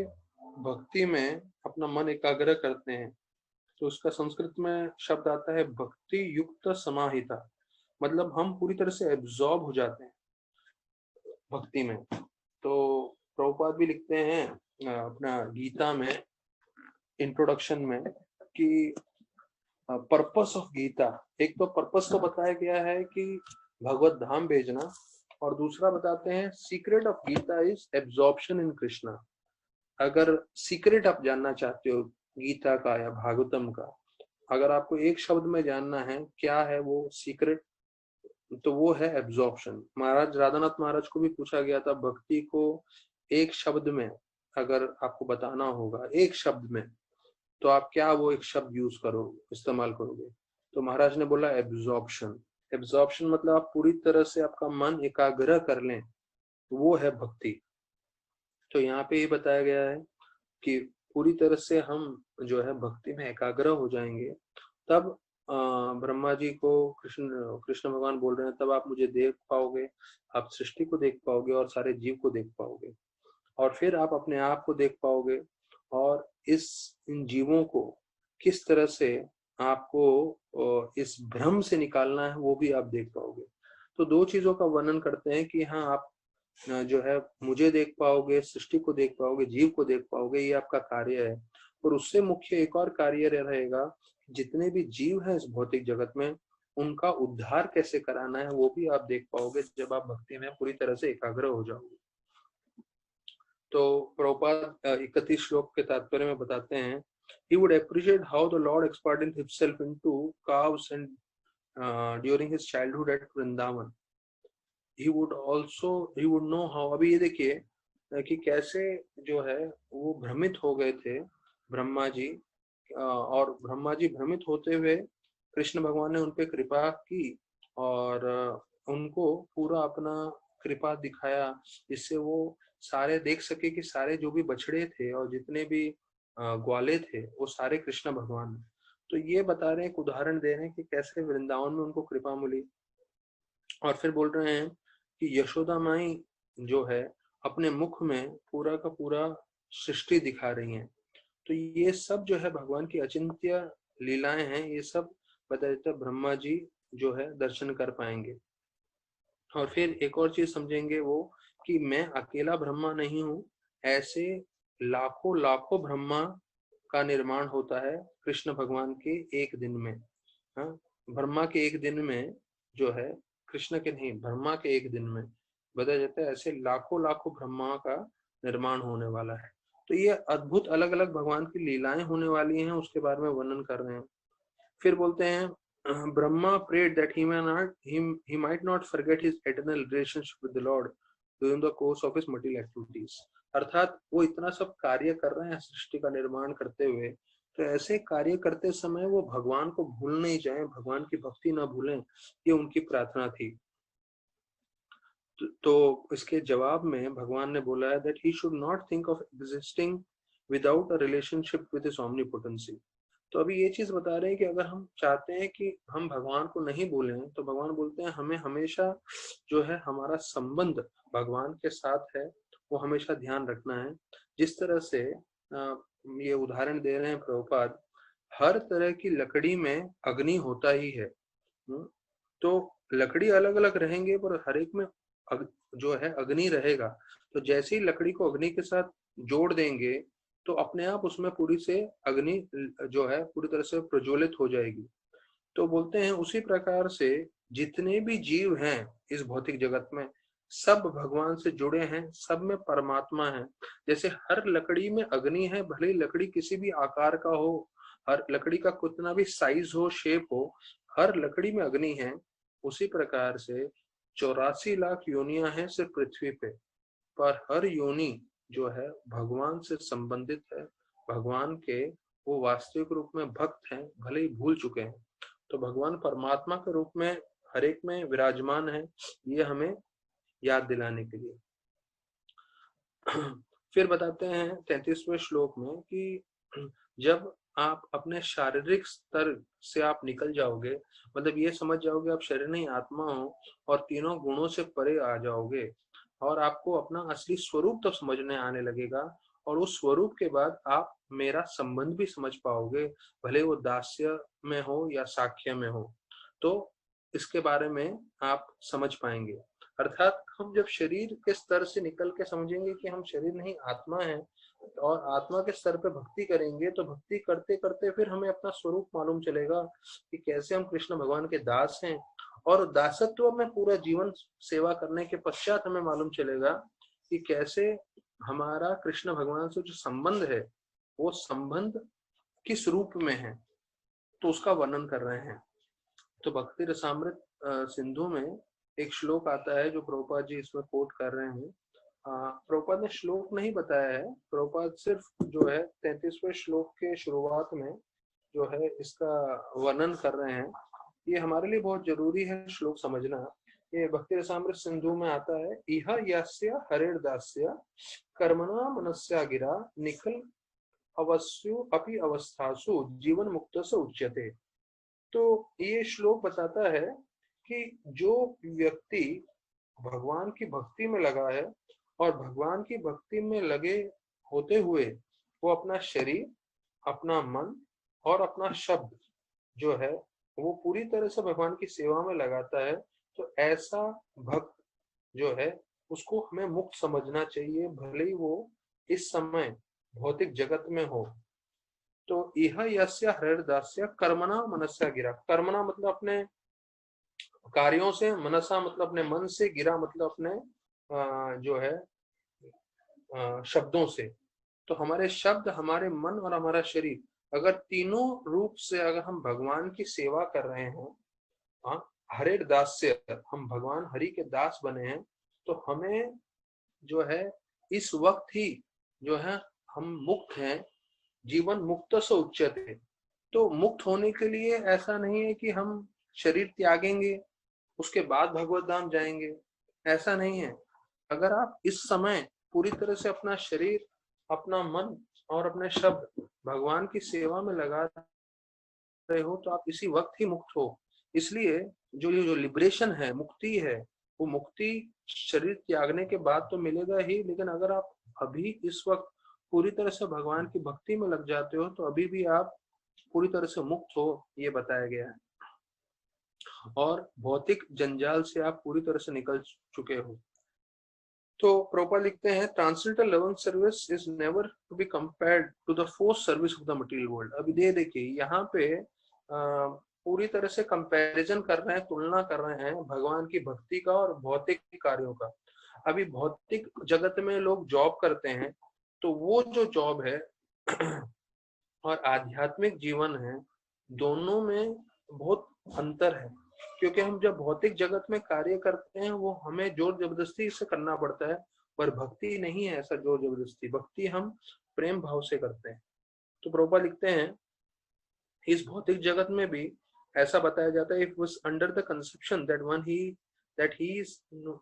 भक्ति में अपना मन एकाग्र करते हैं तो उसका संस्कृत में शब्द आता है भक्ति युक्त समाहिता। मतलब हम पूरी तरह से एब्जॉर्ब हो जाते हैं भक्ति में। तो प्रभुपाद भी लिखते हैं अपना गीता में इंट्रोडक्शन में कि पर्पस ऑफ गीता, एक तो पर्पस तो बताया गया है कि भगवत धाम भेजना, और दूसरा बताते हैं secret of Gita is absorption in Krishna. अगर सीक्रेट आप जानना चाहते हो गीता का या भागवतम का, अगर आपको एक शब्द में जानना है क्या है वो सीक्रेट, तो वो है एब्जॉर्प्शन। महाराज राधानाथ महाराज को भी पूछा गया था भक्ति को एक शब्द में अगर आपको बताना होगा एक शब्द में, तो आप क्या वो एक शब्द यूज करो इस्तेमाल करोगे? तो महाराज ने बोला एब्जॉर्प्शन। एब्जॉर्प्शन मतलब आप पूरी तरह से आपका मन एकाग्र कर लें, वो है भक्ति। तो यहाँ पे ये बताया गया है कि पूरी तरह से हम जो है भक्ति में एकाग्र हो जाएंगे, तब ब्रह्मा जी को कृष्ण कृष्ण भगवान बोल रहे हैं तब आप मुझे देख पाओगे, आप सृष्टि को देख पाओगे और सारे जीव को देख पाओगे, और फिर आप अपने आप को देख पाओगे, और इन जीवों को किस तरह से आपको इस भ्रम से निकालना है वो भी आप देख पाओगे। तो दो चीजों का वर्णन करते हैं कि हाँ आप जो है मुझे देख पाओगे, सृष्टि को देख पाओगे, जीव को देख पाओगे, ये आपका कार्य है। और उससे मुख्य एक और कार्य रहेगा, जितने भी जीव हैं इस भौतिक जगत में उनका उद्धार कैसे कराना है वो भी आप देख पाओगे जब आप भक्ति में पूरी तरह से एकाग्र हो जाओगे। तो प्रभुपाद 31 श्लोक के तात्पर्य में बताते हैं he would appreciate how the Lord expanded himself into calves and during his childhood at Vrindavan. He would know how, अभी ये देखिए कि कैसे जो है वो भ्रमित हो गए थे ब्रह्मा जी, और ब्रह्मा जी भ्रमित होते हुए कृष्ण भगवान ने उनपे कृपा की और उनको पूरा अपना कृपा दिखाया, जिससे वो सारे देख सके कि सारे जो भी बछड़े थे और जितने भी ग्वाले थे वो सारे कृष्ण भगवान। तो ये बता रहे हैं, एक उदाहरण दे रहे हैं कि कैसे वृंदावन में उनको कृपा मिली। और फिर बोल रहे हैं कि यशोदा माई जो है अपने मुख में पूरा का पूरा सृष्टि दिखा रही हैं। तो ये सब जो है भगवान की अचिंत्य लीलाएं हैं, ये सब बताया जाता है ब्रह्मा जी जो है दर्शन कर पाएंगे। और फिर एक और चीज समझेंगे वो कि मैं अकेला ब्रह्मा नहीं हूँ, ऐसे लाखों लाखों ब्रह्मा का निर्माण होता है कृष्ण भगवान के एक दिन में। हाँ, ब्रह्मा के एक दिन में जो है, कृष्ण के नहीं, ब्रह्मा के एक दिन में बताया जाता है ऐसे लाखों लाखों ब्रह्मा का निर्माण होने वाला है। तो ये अद्भुत अलग अलग भगवान की लीलाएं होने वाली हैं, उसके बारे में वर्णन कर रहे हैं। फिर बोलते हैं Brahma prayed that he might not forget his eternal relationship with the Lord during the course of his material activities। अर्थात वो इतना सब कार्य कर रहे हैं सृष्टि का निर्माण करते हुए, तो ऐसे कार्य करते समय वो भगवान को भूल नहीं जाए, भगवान की भक्ति ना भूलें, ये उनकी प्रार्थना थी। तो इसके जवाब में भगवान ने बोला है that he should not think of existing without a relationship with his omnipotency। तो अभी ये चीज बता रहे हैं कि अगर हम चाहते हैं कि हम भगवान को नहीं भूलें, तो भगवान बोलते हैं हमें हमेशा जो है हमारा संबंध भगवान के साथ है वो हमेशा ध्यान रखना है। जिस तरह से ये उदाहरण दे रहे हैं प्रभुपाद, हर तरह की लकड़ी में अग्नि होता ही है। तो लकड़ी अलग अलग रहेंगे पर हर एक में जो है अग्नि रहेगा। तो जैसे ही लकड़ी को अग्नि के साथ जोड़ देंगे तो अपने आप उसमें पूरी से अग्नि जो है पूरी तरह से प्रज्वलित हो जाएगी। तो बोलते हैं उसी प्रकार से जितने भी जीव हैं इस भौतिक जगत में सब भगवान से जुड़े हैं, सब में परमात्मा है। जैसे हर लकड़ी में अग्नि है, भले ही लकड़ी किसी भी आकार का हो, हर लकड़ी का कितना भी साइज हो, शेप हो, हर लकड़ी में अग्नि है। उसी प्रकार से 84 लाख योनियां हैं सिर्फ पृथ्वी पे, पर हर योनि जो है भगवान से संबंधित है, भगवान के वो वास्तविक रूप में भक्त हैं, भले ही भूल चुके हैं। तो भगवान परमात्मा के रूप में हर एक में विराजमान है, ये हमें याद दिलाने के लिए। फिर बताते हैं 33वें श्लोक में कि जब आप अपने शारीरिक स्तर से आप निकल जाओगे, मतलब ये समझ जाओगे आप शरीर नहीं आत्मा हो, और तीनों गुणों से परे आ जाओगे, और आपको अपना असली स्वरूप तो समझने आने लगेगा। और उस स्वरूप के बाद आप मेरा संबंध भी समझ पाओगे, भले वो दास्य में हो या साख्य में हो, तो इसके बारे में आप समझ पाएंगे। अर्थात हम जब शरीर के स्तर से निकल के समझेंगे कि हम शरीर नहीं आत्मा है, और आत्मा के स्तर पे भक्ति करेंगे, तो भक्ति करते करते फिर हमें अपना स्वरूप मालूम चलेगा कि कैसे हम कृष्ण भगवान के दास हैं। और दासत्व में पूरा जीवन सेवा करने के पश्चात हमें मालूम चलेगा कि कैसे हमारा कृष्ण भगवान से जो संबंध है वो संबंध किस रूप में है, तो उसका वर्णन कर रहे हैं। तो भक्ति रसामृत सिंधु में एक श्लोक आता है जो प्रभुपाद जी इसमें कोट कर रहे हैं। प्रभुपाद ने श्लोक नहीं बताया है, प्रभुपाद सिर्फ जो है 33वें श्लोक के शुरुआत में जो है इसका वर्णन कर रहे हैं। ये हमारे लिए बहुत जरूरी है श्लोक समझना। ये भक्ति रसामृत सिंधु में आता है, इह यस्य हरेर दास्य कर्मणा मनस्या गिरा निखिल अवस्यु अपि अवस्थासु जीवन मुक्त से उच्यते। तो ये श्लोक बताता है कि जो व्यक्ति भगवान की भक्ति में लगा है, और भगवान की भक्ति में लगे होते हुए वो अपना शरीर, अपना मन और अपना शब्द जो है वो पूरी तरह से भगवान की सेवा में लगाता है, तो ऐसा भक्त जो है उसको हमें मुक्त समझना चाहिए, भले ही वो इस समय भौतिक जगत में हो। तो यह यस्य हृदय कर्मणा मनस्या गिरा, कर्मणा मतलब अपने कार्यों से, मनसा मतलब अपने मन से, गिरा मतलब अपने जो है शब्दों से। तो हमारे शब्द, हमारे मन और हमारा शरीर अगर तीनों रूप से अगर हम भगवान की सेवा कर रहे हैं, हरे दास से हम भगवान हरि के दास बने हैं, तो हमें जो है इस वक्त ही जो है हम मुक्त हैं, जीवन मुक्त से उच्यते। तो मुक्त होने के लिए ऐसा नहीं है कि हम शरीर त्यागेंगे उसके बाद भगवत धाम जाएंगे, ऐसा नहीं है। अगर आप इस समय पूरी तरह से अपना शरीर, अपना मन और अपने शब्द भगवान की सेवा में लगा रहे हो, तो आप इसी वक्त ही मुक्त हो। इसलिए जो लिबरेशन है, मुक्ति है, वो मुक्ति शरीर त्यागने के बाद तो मिलेगा ही, लेकिन अगर आप अभी इस वक्त पूरी तरह से भगवान की भक्ति में लग जाते हो, तो अभी भी आप पूरी तरह से मुक्त हो, ये बताया गया है। और भौतिक जंजाल से आप पूरी तरह से निकल चुके हो। तो प्रोपा लिखते हैं, transcendental love service is never to be compared to the force service of the material world. अभी देखिए यहाँ पे पूरी तरह से कंपैरिजन कर रहे हैं, तुलना कर रहे हैं भगवान की भक्ति का और भौतिक कार्यों का। अभी भौतिक जगत में लोग जॉब करते हैं, तो वो जो जॉब है और आध्यात्मिक जीवन है, दोनों में बहुत अंतर है। क्योंकि हम जब भौतिक जगत में कार्य करते हैं वो हमें जोर जबरदस्ती से करना पड़ता है, पर भक्ति नहीं है ऐसा जोर जबरदस्ती, भक्ति हम प्रेम भाव से करते हैं। तो प्रभुपाद लिखते हैं, इस भौतिक जगत में भी ऐसा बताया जाता है, if was under the conception that he is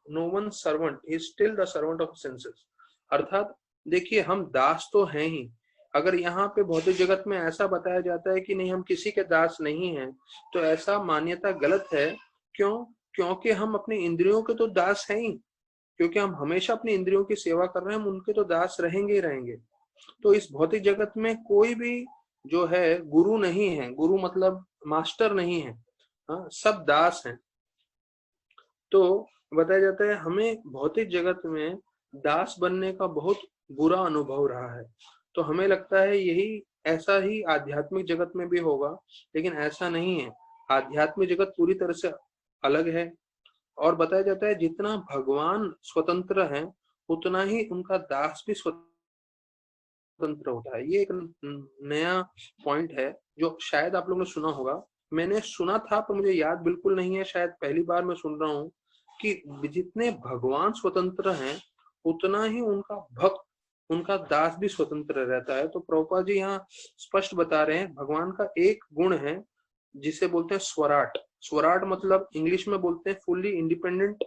no one's servant, he is still the servant of senses। अर्थात देखिए हम दास तो हैं ही, अगर यहाँ पे भौतिक जगत में ऐसा बताया जाता है कि नहीं हम किसी के दास नहीं हैं, तो ऐसा मान्यता गलत है। क्यों? क्योंकि हम अपनी इंद्रियों के तो दास हैं ही, क्योंकि हम हमेशा अपनी इंद्रियों की सेवा कर रहे हैं, हम उनके तो दास रहेंगे ही रहेंगे। तो इस भौतिक जगत में कोई भी जो है गुरु नहीं है, गुरु मतलब मास्टर नहीं है, सब दास हैं। तो बताया जाता है हमें भौतिक जगत में दास बनने का बहुत बुरा अनुभव रहा है, तो हमें लगता है यही ऐसा ही आध्यात्मिक जगत में भी होगा, लेकिन ऐसा नहीं है। आध्यात्मिक जगत पूरी तरह से अलग है। और बताया जाता है जितना भगवान स्वतंत्र है उतना ही उनका दास भी स्वतंत्र होता है। ये एक नया पॉइंट है जो शायद आप लोगों ने सुना होगा, मैंने सुना था पर मुझे याद बिल्कुल नहीं है, शायद पहली बार मैं सुन रहा हूँ कि जितने भगवान स्वतंत्र हैं उतना ही उनका भक्त, उनका दास भी स्वतंत्र रहता है। तो प्रभुपाद जी यहाँ स्पष्ट बता रहे हैं भगवान का एक गुण है जिसे बोलते हैं स्वराट। स्वराट मतलब इंग्लिश में बोलते हैं फुल्ली इंडिपेंडेंट,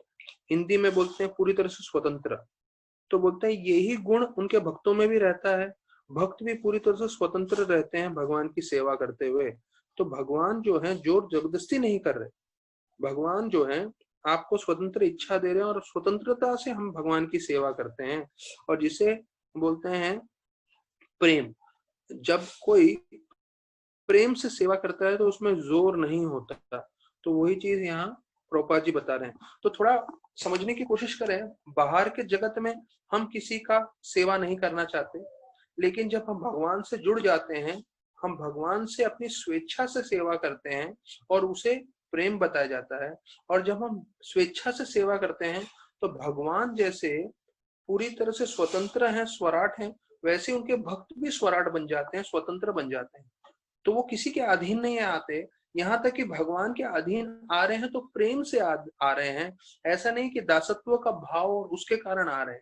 हिंदी में बोलते हैं पूरी तरह से स्वतंत्र। तो बोलते हैं यही गुण उनके भक्तों में भी रहता है, भक्त भी पूरी तरह से स्वतंत्र रहते हैं भगवान की सेवा करते हुए। तो भगवान जो है जोर जबरदस्ती नहीं कर रहे, भगवान जो है आपको स्वतंत्र इच्छा दे रहे हैं और स्वतंत्रता से हम भगवान की सेवा करते हैं। और जिसे बोलते हैं प्रेम, जब कोई प्रेम से सेवा करता है तो उसमें जोर नहीं होता। तो वही चीज यहाँ प्रभुपाद जी बता रहे हैं। तो थोड़ा समझने की कोशिश करें, बाहर के जगत में हम किसी का सेवा नहीं करना चाहते, लेकिन जब हम भगवान से जुड़ जाते हैं, हम भगवान से अपनी स्वेच्छा से सेवा करते हैं और उसे प्रेम बताया जाता है। और जब हम स्वेच्छा से सेवा करते हैं तो भगवान जैसे पूरी तरह से स्वतंत्र हैं, स्वराट हैं, वैसे उनके भक्त भी स्वराट बन जाते हैं, स्वतंत्र बन जाते हैं। तो वो किसी के अधीन नहीं आते। यहाँ तक कि भगवान के अधीन आ रहे हैं तो प्रेम से आ रहे हैं, ऐसा नहीं कि दासत्व का भाव और उसके कारण आ रहे हैं।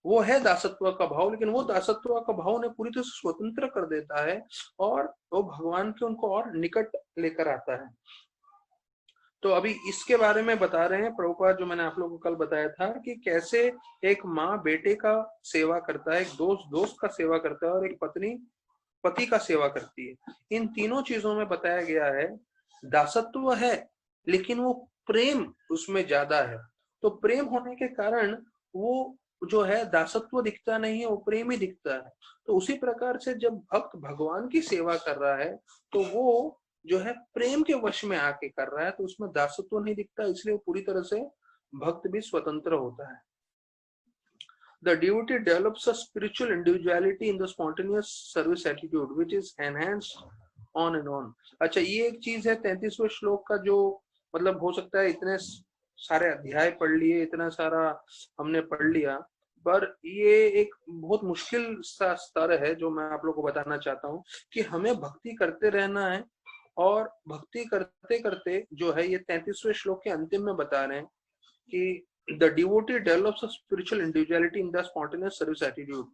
वो है दासत्व का भाव, लेकिन वो दासत्व का भाव उन्हें पूरी तरह से स्वतंत्र कर देता है और वो भगवान के उनको और निकट लेकर आता है। तो अभी इसके बारे में बता रहे हैं प्रभुपाद, जो मैंने आप लोगों को कल बताया था कि कैसे एक माँ बेटे का सेवा करता है, एक दोस्त दोस्त का सेवा करता है और एक पत्नी पति का सेवा करती है। इन तीनों चीजों में बताया गया है दासत्व है, लेकिन वो प्रेम उसमें ज्यादा है। तो प्रेम होने के कारण वो जो है दासत्व दिखता नहीं है, वो प्रेम ही दिखता है। तो उसी प्रकार से जब भक्त भगवान की सेवा कर रहा है तो वो जो है प्रेम के वश में आके कर रहा है, तो उसमें दासत्व नहीं दिखता, इसलिए वो पूरी तरह से भक्त भी स्वतंत्र होता है। The devotee develops a spiritual individuality in the spontaneous service attitude, which is enhanced on and on. अच्छा, ये एक चीज है 33वें श्लोक का, जो मतलब हो सकता है इतने सारे अध्याय पढ़ लिए, इतना सारा हमने पढ़ लिया, पर ये एक बहुत मुश्किल सा स्तर है जो मैं आप लोगों को बताना चाहता हूँ कि हमें भक्ति करते रहना है। और भक्ति करते करते जो है, ये 33वें श्लोक के अंतिम में बता रहे हैं कि the devotee develops a spiritual individuality in the spontaneous service attitude.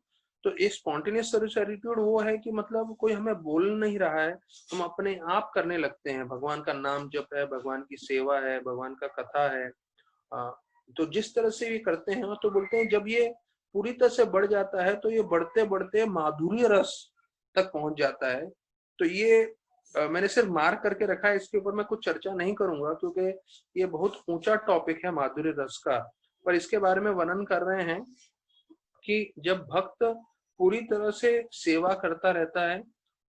तो ये स्पॉन्टेनियस सर्विस एटीट्यूड वो है कि मतलब कोई हमें बोल नहीं रहा है, हम अपने आप करने लगते हैं। भगवान का नाम जप है, भगवान की सेवा है, भगवान का कथा है। तो जिस तरह से ये करते हैं, तो बोलते हैं जब ये पूरी तरह से बढ़ जाता है तो ये बढ़ते बढ़ते माधुर्य रस तक पहुंच जाता है। तो ये मैंने सिर्फ मार्क करके रखा है, इसके ऊपर मैं कुछ चर्चा नहीं करूंगा क्योंकि ये बहुत ऊंचा टॉपिक है माधुर्य रस का। पर इसके बारे में वर्णन कर रहे हैं कि जब भक्त पूरी तरह से सेवा करता रहता है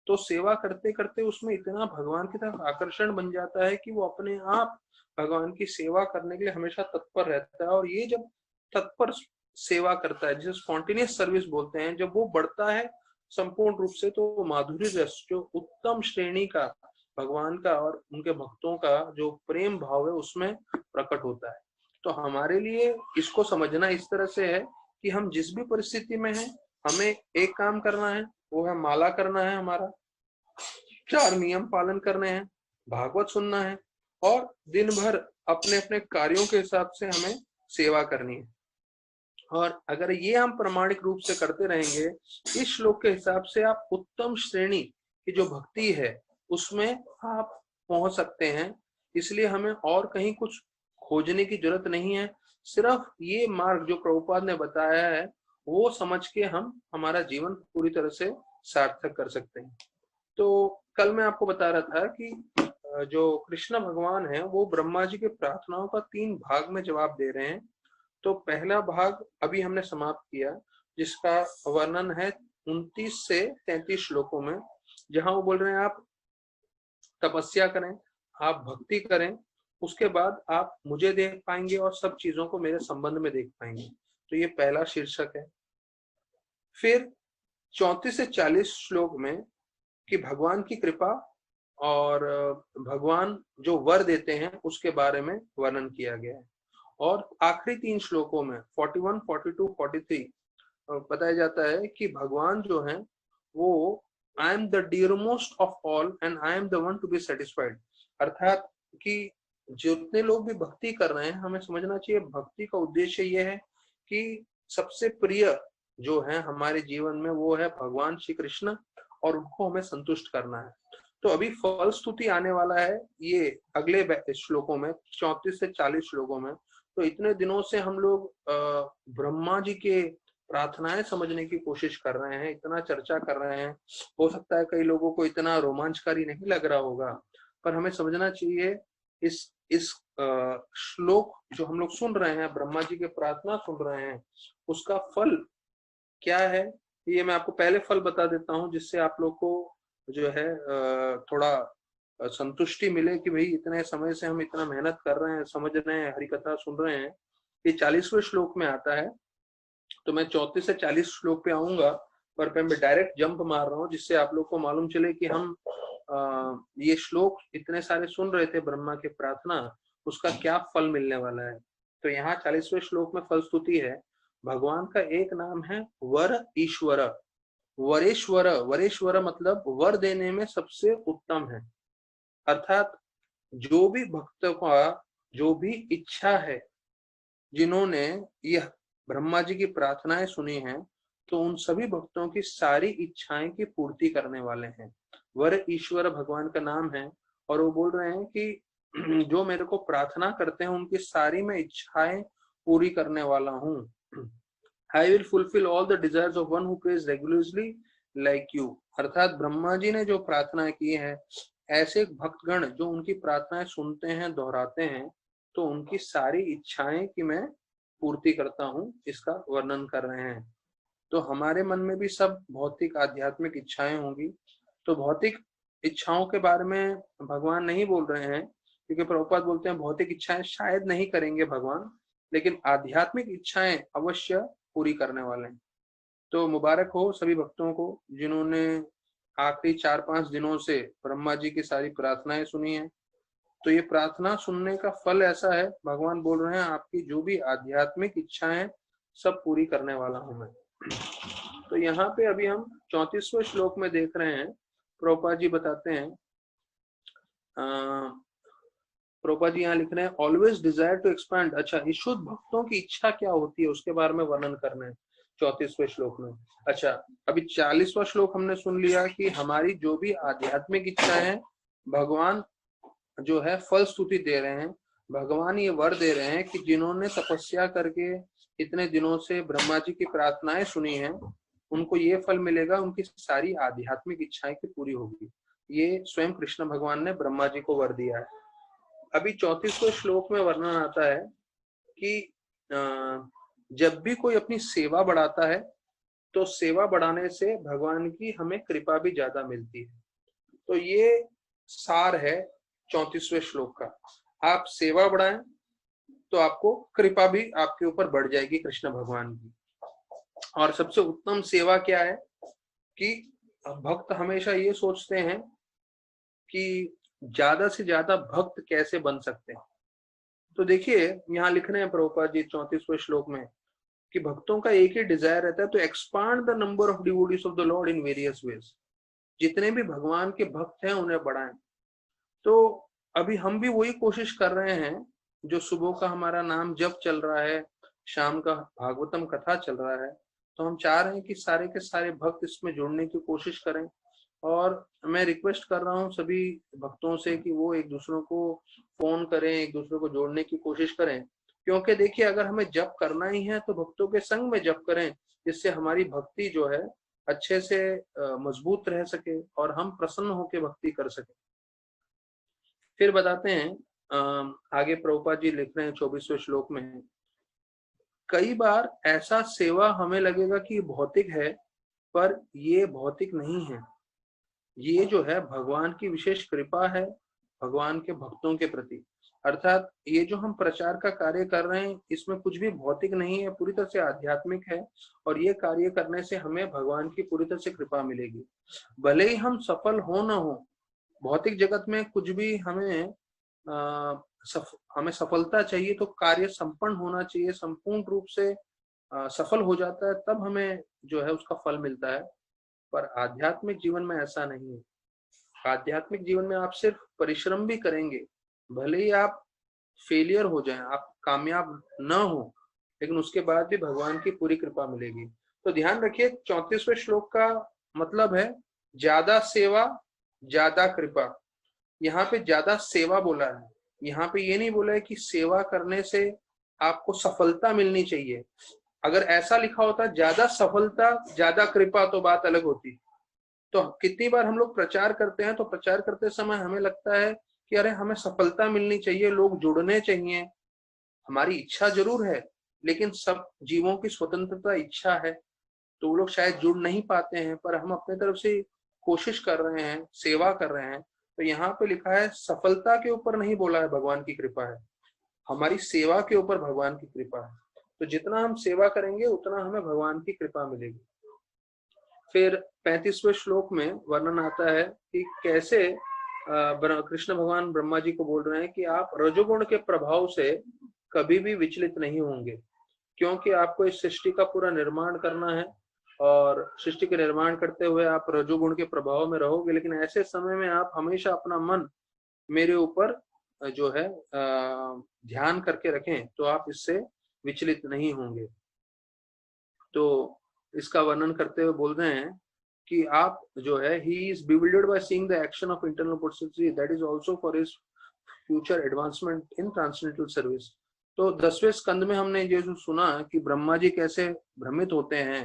तो सेवा करते करते उसमें इतना भगवान की तरफ आकर्षण बन जाता है कि वो अपने आप भगवान की सेवा करने के लिए हमेशा तत्पर रहता है। और ये जब तत्पर सेवा करता है, जिसे स्पॉन्टेनियस सर्विस बोलते हैं, जब वो बढ़ता है संपूर्ण रूप से, तो माधुर्य रस जो उत्तम श्रेणी का भगवान का और उनके भक्तों का जो प्रेम भाव है उसमें प्रकट होता है। तो हमारे लिए इसको समझना इस तरह से है कि हम जिस भी परिस्थिति में हैं, हमें एक काम करना है, वो है माला करना है, हमारा 4 नियम पालन करने हैं, भागवत सुनना है और दिन भर अपने अपने कार्यों के हिसाब से हमें सेवा करनी है। और अगर ये हम प्रामाणिक रूप से करते रहेंगे, इस श्लोक के हिसाब से आप उत्तम श्रेणी की जो भक्ति है उसमें आप पहुंच सकते हैं। इसलिए हमें और कहीं कुछ खोजने की जरूरत नहीं है, सिर्फ ये मार्ग जो प्रभुपाद ने बताया है वो समझ के हम हमारा जीवन पूरी तरह से सार्थक कर सकते हैं। तो कल मैं आपको बता रहा था कि जो कृष्ण भगवान है वो ब्रह्मा जी के प्रार्थनाओं का 3 भाग में जवाब दे रहे हैं। तो पहला भाग अभी हमने समाप्त किया, जिसका वर्णन है 29 से 33 श्लोकों में, जहां वो बोल रहे हैं आप तपस्या करें, आप भक्ति करें, उसके बाद आप मुझे देख पाएंगे और सब चीजों को मेरे संबंध में देख पाएंगे। तो ये पहला शीर्षक है। फिर 34 से 40 श्लोक में कि भगवान की कृपा और भगवान जो वर देते हैं उसके बारे में वर्णन किया गया है। और आखिरी 3 श्लोकों में 41, 42, 43 बताया जाता है कि भगवान जो है वो I am the dearmost of all and I am the one to be satisfied. अर्थात कि जितने लोग भी भक्ति कर रहे हैं, हमें समझना चाहिए भक्ति का उद्देश्य ये है कि सबसे प्रिय जो है हमारे जीवन में वो है भगवान श्री कृष्ण, और उनको हमें संतुष्ट करना है। तो अभी फल स्तुति आने वाला है ये अगले श्लोकों में, 34 से 40 श्लोकों में। तो इतने दिनों से हम लोग ब्रह्मा जी के प्रार्थनाएं समझने की कोशिश कर रहे हैं, इतना चर्चा कर रहे हैं। हो सकता है कई लोगों को इतना रोमांचकारी नहीं लग रहा होगा, पर हमें समझना चाहिए इस श्लोक जो हम लोग सुन रहे हैं, ब्रह्मा जी के प्रार्थना सुन रहे हैं, उसका फल क्या है। ये मैं आपको पहले फल बता देता हूँ, जिससे आप लोग को जो है थोड़ा संतुष्टि मिले कि भाई इतने समय से हम इतना मेहनत कर रहे हैं, समझ रहे हैं, हरि कथा सुन रहे हैं। ये 40वें श्लोक में आता है, तो मैं 34 से 40 श्लोक पे आऊंगा, पर मैं डायरेक्ट जंप मार रहा हूँ, जिससे आप लोग को मालूम चले कि हम ये श्लोक इतने सारे सुन रहे थे ब्रह्मा के प्रार्थना, उसका क्या फल मिलने वाला है। तो यहाँ 40वें श्लोक में फल स्तुति है। भगवान का एक नाम है वर ईश्वर। वरेश्वर, वरेश्वर मतलब वर देने में सबसे उत्तम है। अर्थात जो भी भक्तों का जो भी इच्छा है, जिन्होंने यह ब्रह्मा जी की प्रार्थनाएं सुनी हैं, तो उन सभी भक्तों की सारी इच्छाएं की पूर्ति करने वाले हैं। वर ईश्वर भगवान का नाम है, और वो बोल रहे हैं कि जो मेरे को प्रार्थना करते हैं उनकी सारी मैं इच्छाएं पूरी करने वाला हूँ। I will fulfil all the desires of one who praise regularly like you. अर्थात ब्रह्मा जी ने जो प्रार्थना की है, ऐसे भक्तगण जो उनकी प्रार्थनाएं सुनते हैं, दोहराते हैं, तो उनकी सारी इच्छाएं की मैं पूर्ति करता हूँ, इसका वर्णन कर रहे हैं। तो हमारे मन में भी सब भौतिक आध्यात्मिक इच्छाएं होंगी। तो भौतिक इच्छाओं के बारे में भगवान नहीं बोल रहे हैं, क्योंकि प्रभुपाद बोलते हैं भौतिक इच्छाएं शायद नहीं करेंगे भगवान, लेकिन आध्यात्मिक इच्छाएं अवश्य पूरी करने वाले हैं। तो मुबारक हो सभी भक्तों को जिन्होंने आखिरी 4-5 दिनों से ब्रह्मा जी की सारी प्रार्थनाएं सुनी है। तो ये प्रार्थना सुनने का फल ऐसा है, भगवान बोल रहे हैं आपकी जो भी आध्यात्मिक इच्छाएं सब पूरी करने वाला हूं मैं। तो यहाँ पे अभी हम 34वें श्लोक में देख रहे हैं, प्रभुपाद जी बताते हैं, प्रभुपाद जी यहाँ लिख रहे हैं ऑलवेज डिजायर टू एक्सपैंड। अच्छा, इस शुद्ध भक्तों की इच्छा क्या होती है उसके बारे में वर्णन करना है 34वें श्लोक में। अच्छा, अभी 40वां श्लोक हमने सुन लिया कि हमारी जो भी आध्यात्मिक इच्छा है, भगवान जो है फल स्तुति दे रहे हैं। भगवान ये वर दे रहे हैं कि जिन्होंने तपस्या करके इतने दिनों से ब्रह्मा जी की प्रार्थनाएं सुनी हैं, उनको ये फल मिलेगा, उनकी सारी आध्यात्मिक इच्छाएं की पूरी होगी। ये स्वयं कृष्ण भगवान ने ब्रह्मा जी को वर दिया है। अभी 34वें श्लोक में वर्णन आता है कि जब भी कोई अपनी सेवा बढ़ाता है, तो सेवा बढ़ाने से भगवान की हमें कृपा भी ज्यादा मिलती है। तो ये सार है 34वें श्लोक का। आप सेवा बढ़ाएं तो आपको कृपा भी आपके ऊपर बढ़ जाएगी कृष्ण भगवान की। और सबसे उत्तम सेवा क्या है कि भक्त हमेशा ये सोचते हैं कि ज्यादा से ज्यादा भक्त कैसे बन सकते हैं। तो देखिए यहाँ लिख रहे हैं प्रभुपाद जी 34वें श्लोक में कि भक्तों का एक ही डिजायर रहता है, तो expand the number of devotees of the Lord in various ways. जितने भी भगवान के भक्त हैं उन्हें बढ़ाएं। तो अभी हम भी वही कोशिश कर रहे हैं, जो सुबह का हमारा नाम जप चल रहा है, शाम का भागवतम कथा चल रहा है, तो हम चाह रहे हैं कि सारे के सारे भक्त इसमें जुड़ने की कोशिश करें। और मैं रिक्वेस्ट कर रहा हूँ सभी भक्तों से कि वो एक दूसरों को फोन करें, एक दूसरे को जोड़ने की कोशिश करें। क्योंकि देखिए अगर हमें जप करना ही है तो भक्तों के संग में जप करें, जिससे हमारी भक्ति जो है अच्छे से मजबूत रह सके और हम प्रसन्न होकर भक्ति कर सके। फिर बताते हैं आगे प्रभुपाद जी लिख रहे हैं 24वें श्लोक में, कई बार ऐसा सेवा हमें लगेगा कि भौतिक है, पर ये भौतिक नहीं है। ये जो है भगवान की विशेष कृपा है भगवान के भक्तों के प्रति। अर्थात ये जो हम प्रचार का कार्य कर रहे हैं, इसमें कुछ भी भौतिक नहीं है, पूरी तरह से आध्यात्मिक है। और ये कार्य करने से हमें भगवान की पूरी तरह से कृपा मिलेगी। भले ही हम सफल हो न हो, भौतिक जगत में कुछ भी हमें हमें सफलता चाहिए तो कार्य संपन्न होना चाहिए, संपूर्ण रूप से सफल हो जाता है, तब हमें जो है उसका फल मिलता है। पर आध्यात्मिक जीवन में ऐसा नहीं है। आध्यात्मिक जीवन में आप सिर्फ परिश्रम भी करेंगे, भले ही आप फेलियर हो जाएं, आप कामयाब न हो, लेकिन उसके बाद भी भगवान की पूरी कृपा मिलेगी। तो ध्यान रखिए 34वें श्लोक का मतलब है ज्यादा सेवा ज्यादा कृपा। यहाँ पे ज्यादा सेवा बोला है, यहाँ पे ये नहीं बोला है कि सेवा करने से आपको सफलता मिलनी चाहिए। अगर ऐसा लिखा होता ज्यादा सफलता ज्यादा कृपा, तो बात अलग होती। तो कितनी बार हम लोग प्रचार करते हैं, तो प्रचार करते समय हमें लगता है कि अरे हमें सफलता मिलनी चाहिए, लोग जुड़ने चाहिए, हमारी इच्छा जरूर है, लेकिन सब जीवों की स्वतंत्रता इच्छा है, तो वो लोग शायद जुड़ नहीं पाते हैं, पर हम अपने तरफ से कोशिश कर रहे हैं, सेवा कर रहे हैं। तो यहाँ पे लिखा है सफलता के ऊपर नहीं बोला है भगवान की कृपा है, हमारी सेवा के ऊपर भगवान की कृपा है। तो जितना हम सेवा करेंगे उतना हमें भगवान की कृपा मिलेगी। फिर 35वें श्लोक में वर्णन आता है कि कैसे कृष्ण भगवान ब्रह्मा जी को बोल रहे हैं कि आप रजोगुण के प्रभाव से कभी भी विचलित नहीं होंगे, क्योंकि आपको इस सृष्टि का पूरा निर्माण करना है, और सृष्टि के निर्माण करते हुए आप रजोगुण के प्रभाव में रहोगे, लेकिन ऐसे समय में आप हमेशा अपना मन मेरे ऊपर जो है ध्यान करके रखें, तो आप इससे विचलित नहीं होंगे। तो इसका वर्णन करते हुए बोल रहे हैं कि आप जो है he is bewildered by seeing the action of internal processes that is also for his future advancement in transcendental service। तो 10वें स्कंद में हमने ये जो सुना कि ब्रह्मा जी कैसे भ्रमित होते हैं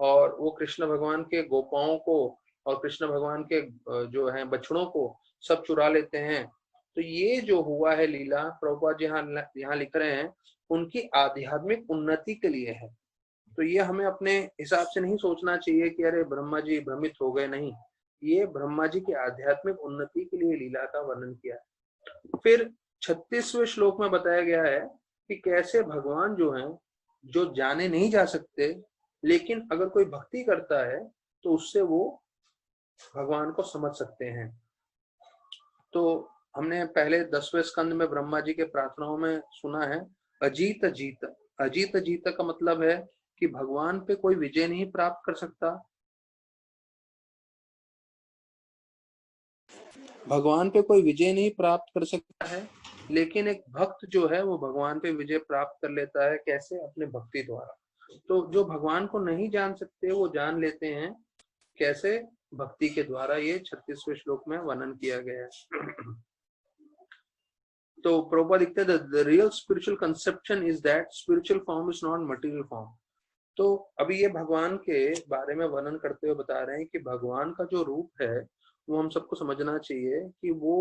और वो कृष्ण भगवान के गोपाओं को और कृष्ण भगवान के जो है बछड़ों को सब चुरा लेते हैं। तो ये जो हुआ है लीला, प्रभुपाद जी यहाँ लिख रहे हैं, उनकी आध्यात्मिक उन्नति के लिए है। तो ये हमें अपने हिसाब से नहीं सोचना चाहिए कि अरे ब्रह्मा जी भ्रमित हो गए, नहीं, ये ब्रह्मा जी की आध्यात्मिक उन्नति के लिए लीला का वर्णन किया है। फिर 36वें श्लोक में बताया गया है कि कैसे भगवान जो हैं, जो जाने नहीं जा सकते, लेकिन अगर कोई भक्ति करता है तो उससे वो भगवान को समझ सकते हैं। तो हमने पहले 10वें स्कंद में ब्रह्मा जी के प्रार्थनाओं में सुना है अजीत जीत। अजीत जीत का मतलब है कि भगवान पे कोई विजय नहीं प्राप्त कर सकता, भगवान पे कोई विजय नहीं प्राप्त कर सकता है, लेकिन एक भक्त जो है वो भगवान पे विजय प्राप्त कर लेता है। कैसे? अपने भक्ति द्वारा। तो जो भगवान को नहीं जान सकते वो जान लेते हैं, कैसे? भक्ति के द्वारा। ये 36वें श्लोक में वर्णन किया गया है। तो प्रभुपाद लिखते हैं the real spiritual conception is that spiritual form is not material form. तो अभी ये भगवान के बारे में वर्णन करते हुए बता रहे हैं कि भगवान का जो रूप है वो हम सबको समझना चाहिए कि वो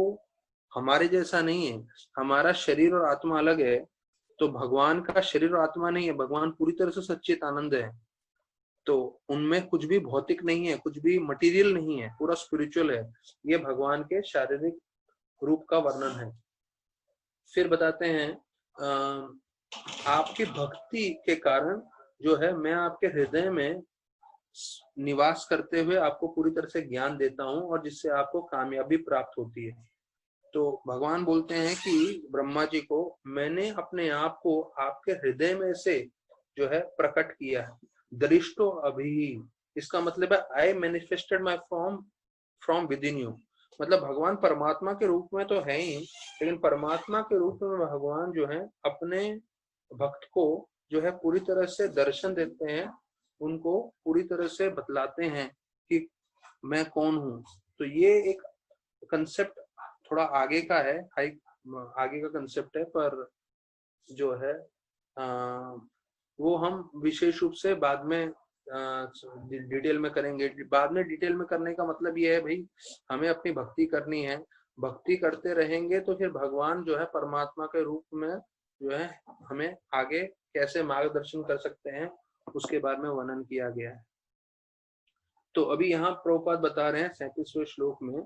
हमारे जैसा नहीं है। हमारा शरीर और आत्मा अलग है, तो भगवान का शरीर और आत्मा नहीं है। भगवान पूरी तरह से सच्चित आनंद है, तो उनमें कुछ भी भौतिक नहीं है, कुछ भी मटेरियल नहीं है, पूरा स्पिरिचुअल है। ये भगवान के शारीरिक रूप का वर्णन है। फिर बताते हैं आपकी भक्ति के कारण जो है मैं आपके हृदय में निवास करते हुए आपको पूरी तरह से ज्ञान देता हूं, और जिससे आपको कामयाबी प्राप्त होती है। तो भगवान बोलते हैं कि ब्रह्मा जी को मैंने अपने आप को आपके हृदय में से जो है प्रकट किया है। दरिष्टो अभी, इसका मतलब है आई manifested my form from with in you. मतलब भगवान परमात्मा के रूप में तो है ही, लेकिन परमात्मा के रूप में भगवान जो है अपने भक्त को जो है पूरी तरह से दर्शन देते हैं, उनको पूरी तरह से बतलाते हैं कि मैं कौन हूँ। तो ये एक कंसेप्ट थोड़ा आगे का है, आगे का कंसेप्ट है, पर जो है वो हम विशेष रूप से बाद में डिटेल में करेंगे। बाद में डिटेल में करने का मतलब ये है भाई, हमें अपनी भक्ति करनी है, भक्ति करते रहेंगे तो फिर भगवान जो है परमात्मा के रूप में जो है हमें आगे कैसे मार्गदर्शन कर सकते हैं, उसके बारे में वर्णन किया गया है। तो अभी यहाँ प्रभुपाद बता रहे हैं 37वें श्लोक में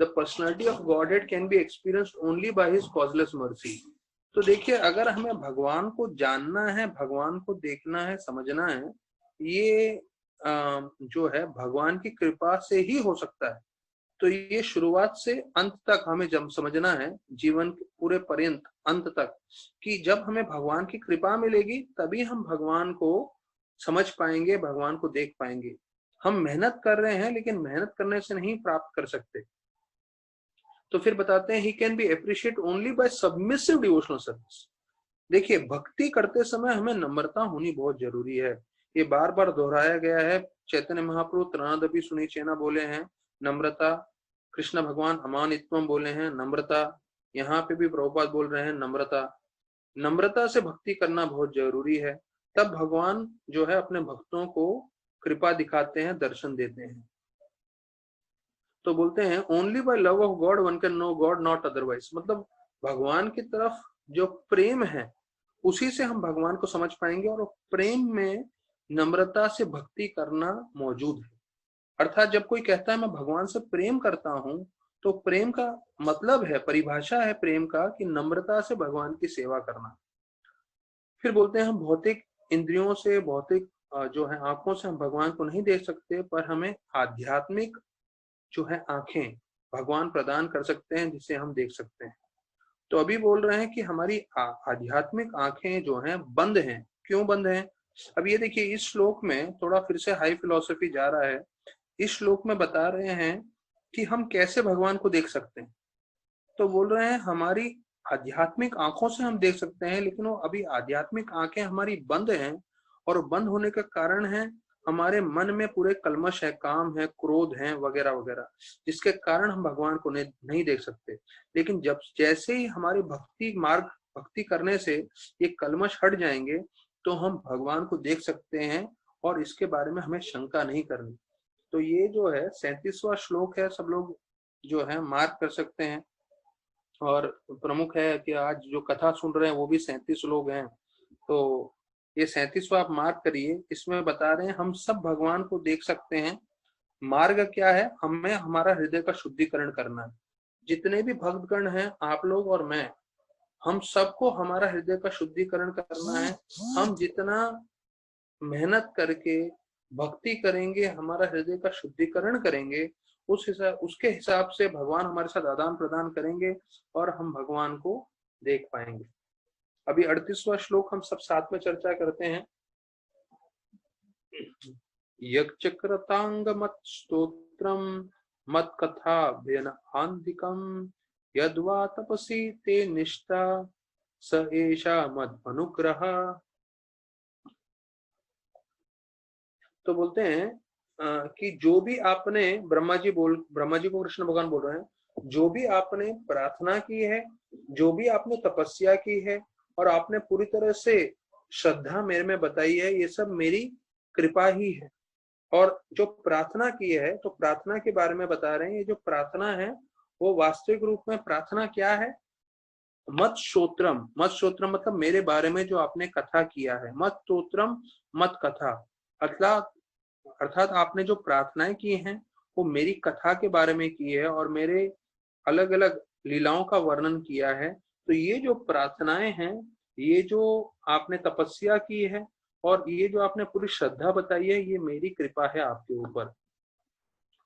the personality of godhead can be experienced only by his causeless mercy. तो देखिए, अगर हमें भगवान को जानना है, भगवान को देखना है, समझना है, ये जो है भगवान की कृपा से ही हो सकता है। तो ये शुरुआत से अंत तक हमें जब समझना है, जीवन के पूरे पर्यंत अंत तक, कि जब हमें भगवान की कृपा मिलेगी तभी हम भगवान को समझ पाएंगे, भगवान को देख पाएंगे। हम मेहनत कर रहे हैं, लेकिन मेहनत करने से नहीं प्राप्त कर सकते। तो फिर बताते हैं he can be appreciate only by submissive devotional service. देखिए, भक्ति करते समय हमें नम्रता होनी बहुत जरूरी है। ये बार बार दोहराया गया है। चैतन्य महाप्रभु त्रणादपि सुनिचेना बोले हैं नम्रता, कृष्ण भगवान अमानित्वम बोले हैं नम्रता, यहाँ पे भी प्रभुपाद बोल रहे हैं नम्रता। नम्रता से भक्ति करना बहुत जरूरी है। तब भगवान जो है अपने भक्तों को कृपा दिखाते हैं, दर्शन देते हैं। तो बोलते हैं only by love of God one can know God, not otherwise. मतलब भगवान की तरफ जो प्रेम है उसी से हम भगवान को समझ पाएंगे, और प्रेम में नम्रता से भक्ति करना मौजूद है। अर्थात जब कोई कहता है मैं भगवान से प्रेम करता हूं, तो प्रेम का मतलब है, परिभाषा है प्रेम का कि नम्रता से भगवान की सेवा करना। फिर बोलते हैं हम भौतिक इंद्रियों से, भौतिक जो है आंखों से हम भगवान को नहीं देख सकते, पर हमें आध्यात्मिक जो है आंखें भगवान प्रदान कर सकते हैं जिसे हम देख सकते हैं। तो अभी बोल रहे हैं कि हमारी आध्यात्मिक आंखें जो हैं बंद हैं। क्यों बंद हैं? अब ये देखिए, इस श्लोक में थोड़ा फिर से हाई फिलॉसफी जा रहा है। इस श्लोक में बता रहे हैं कि हम कैसे भगवान को देख सकते हैं। तो बोल रहे हैं हमारी आध्यात्मिक आंखों से हम देख सकते हैं, लेकिन वो अभी आध्यात्मिक आंखें हमारी बंद हैं, और बंद होने का कारण है हमारे मन में पूरे कल्मश है, काम है, क्रोध है, वगैरह वगैरह, जिसके कारण हम भगवान को नहीं देख सकते। लेकिन जब जैसे ही हमारी भक्ति करने से ये कल्मश हट जाएंगे, तो हम भगवान को देख सकते हैं, और इसके बारे में हमें शंका नहीं करनी। तो ये जो है 37वां श्लोक है, सब लोग जो है मार्क कर सकते हैं। और प्रमुख है कि आज जो कथा सुन रहे हैं वो भी 37 लोग हैं, तो ये 37वां आप मार्क करिए। इसमें बता रहे हैं हम सब भगवान को देख सकते हैं। मार्ग क्या है? हमें हमारा हृदय का शुद्धिकरण करना है। जितने भी भक्तगण हैं, आप लोग और मैं, हम सबको हमारा हृदय का शुद्धिकरण करना है। हम जितना मेहनत करके भक्ति करेंगे, हमारा हृदय का शुद्धिकरण करेंगे, उसके हिसाब से भगवान हमारे साथ आदान प्रदान करेंगे, और हम भगवान को देख पाएंगे। अभी 38वां श्लोक हम सब साथ में चर्चा करते हैं। यक्चक्रतांग मत स्तोत्रम मत कथा भेन आंधिकम यद्वा तपसी ते निष्ठा स एषा मद अनुग्रह। तो बोलते हैं कि जो भी आपने, ब्रह्मा जी को कृष्ण भगवान बोल रहे हैं, जो भी आपने प्रार्थना की है, जो भी आपने तपस्या की है, और आपने पूरी तरह से श्रद्धा मेरे में बताई है, ये सब मेरी कृपा ही है। और जो प्रार्थना की है, तो प्रार्थना के बारे में बता रहे हैं। ये जो प्रार्थना है वो वास्तविक रूप में प्रार्थना क्या है? मत श्रोत्रम, मत श्रोत्रम मतलब मेरे बारे में जो आपने कथा किया है। मत स्तोत्रम मत कथा, अर्थात आपने जो प्रार्थनाएं की हैं वो मेरी कथा के बारे में की है, और मेरे अलग अलग लीलाओं का वर्णन किया है। तो ये जो प्रार्थनाएं हैं, ये जो आपने तपस्या की है, और ये जो आपने पूरी श्रद्धा बताई है, ये मेरी कृपा है आपके ऊपर।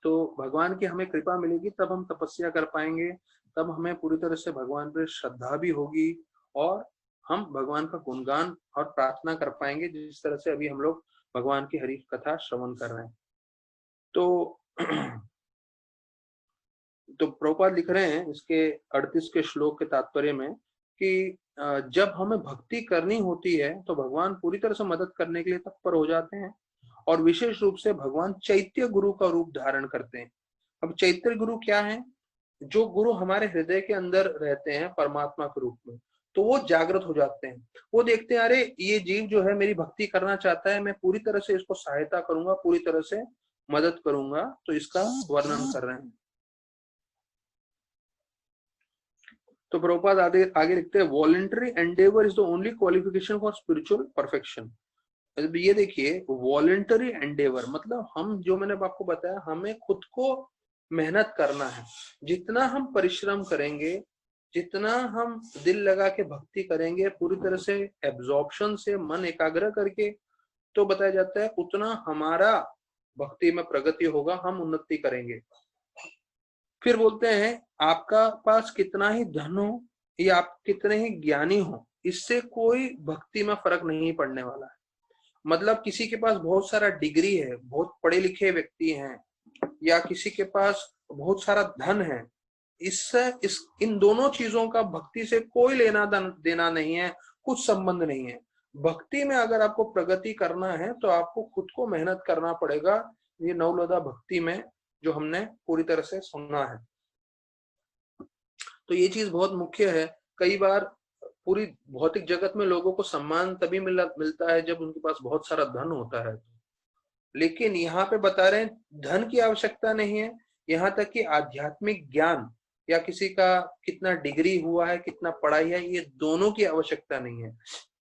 तो भगवान की हमें कृपा मिलेगी, तब हम तपस्या कर पाएंगे, तब हमें पूरी तरह से भगवान पर श्रद्धा भी होगी, और हम भगवान का गुणगान और प्रार्थना कर पाएंगे, जिस तरह से अभी हम लोग भगवान की हरि कथा श्रवण कर रहे हैं। तो प्रभुपाद लिख रहे हैं इसके 38 के श्लोक के तात्पर्य में कि जब हमें भक्ति करनी होती है तो भगवान पूरी तरह से मदद करने के लिए तत्पर हो जाते हैं, और विशेष रूप से भगवान चैत्य गुरु का रूप धारण करते हैं। अब चैत्य गुरु क्या है? जो गुरु हमारे हृदय के अंदर रहते हैं परमात्मा के रूप में, तो वो जागृत हो जाते हैं। वो देखते हैं, अरे ये जीव जो है मेरी भक्ति करना चाहता है, मैं पूरी तरह से इसको सहायता करूंगा, पूरी तरह से मदद करूंगा। तो इसका वर्णन कर रहे हैं। तो प्रभुपाद आगे लिखते हैं, voluntary Endeavour is the only qualification for spiritual perfection. ये देखिए, वॉलंटरी एंडेवर मतलब हम, जो मैंने आपको बताया, हमें खुद को मेहनत करना है। जितना हम परिश्रम करेंगे, जितना हम दिल लगा के भक्ति करेंगे, पूरी तरह से एब्जॉर्प्शन से मन एकाग्र करके, तो बताया जाता है उतना हमारा भक्ति में प्रगति होगा, हम उन्नति करेंगे। फिर बोलते हैं आपका पास कितना ही धन हो या आप कितने ही ज्ञानी हो, इससे कोई भक्ति में फर्क नहीं पड़ने वाला है। मतलब किसी के पास बहुत सारा डिग्री है, बहुत पढ़े लिखे व्यक्ति हैं, या किसी के पास बहुत सारा धन है, इन दोनों चीजों का भक्ति से कोई लेना देना नहीं है, कुछ संबंध नहीं है। भक्ति में अगर आपको प्रगति करना है तो आपको खुद को मेहनत करना पड़ेगा। ये नवलोदा भक्ति में जो हमने पूरी तरह से सुना है, तो ये चीज बहुत मुख्य है। कई बार पूरी भौतिक जगत में लोगों को सम्मान तभी मिलता है जब उनके पास बहुत सारा धन होता है। लेकिन यहाँ पे बता रहे हैं धन की आवश्यकता नहीं है, यहाँ तक कि आध्यात्मिक ज्ञान या किसी का कितना डिग्री हुआ है, कितना पढ़ाई है, ये दोनों की आवश्यकता नहीं है।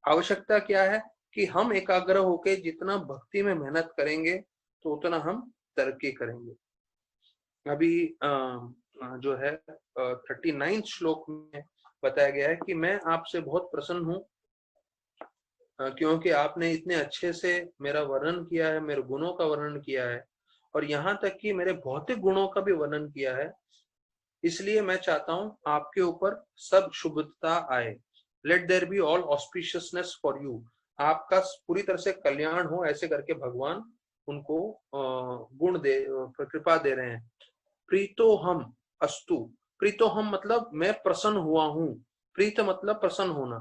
आवश्यकता क्या है कि हम एकाग्र होके जितना भक्ति में मेहनत करेंगे तो उतना हम तरक्की करेंगे। अभी जो है 39 श्लोक में बताया गया है कि मैं आपसे बहुत प्रसन्न हूँ क्योंकि आपने इतने अच्छे से मेरा वर्णन किया है, मेरे गुणों का वर्णन किया है और यहाँ तक कि मेरे भौतिक गुणों का भी वर्णन किया है। इसलिए मैं चाहता हूँ आपके ऊपर सब शुभता आए। Let there be all auspiciousness for you. आपका पूरी तरह से कल्याण हो, ऐसे करके भगवान उनको गुण दे, कृपा दे रहे हैं। प्रीतो हम अस्तु। प्रीतो हम मतलब मैं प्रसन्न हुआ हूँ। प्रीत मतलब प्रसन्न होना।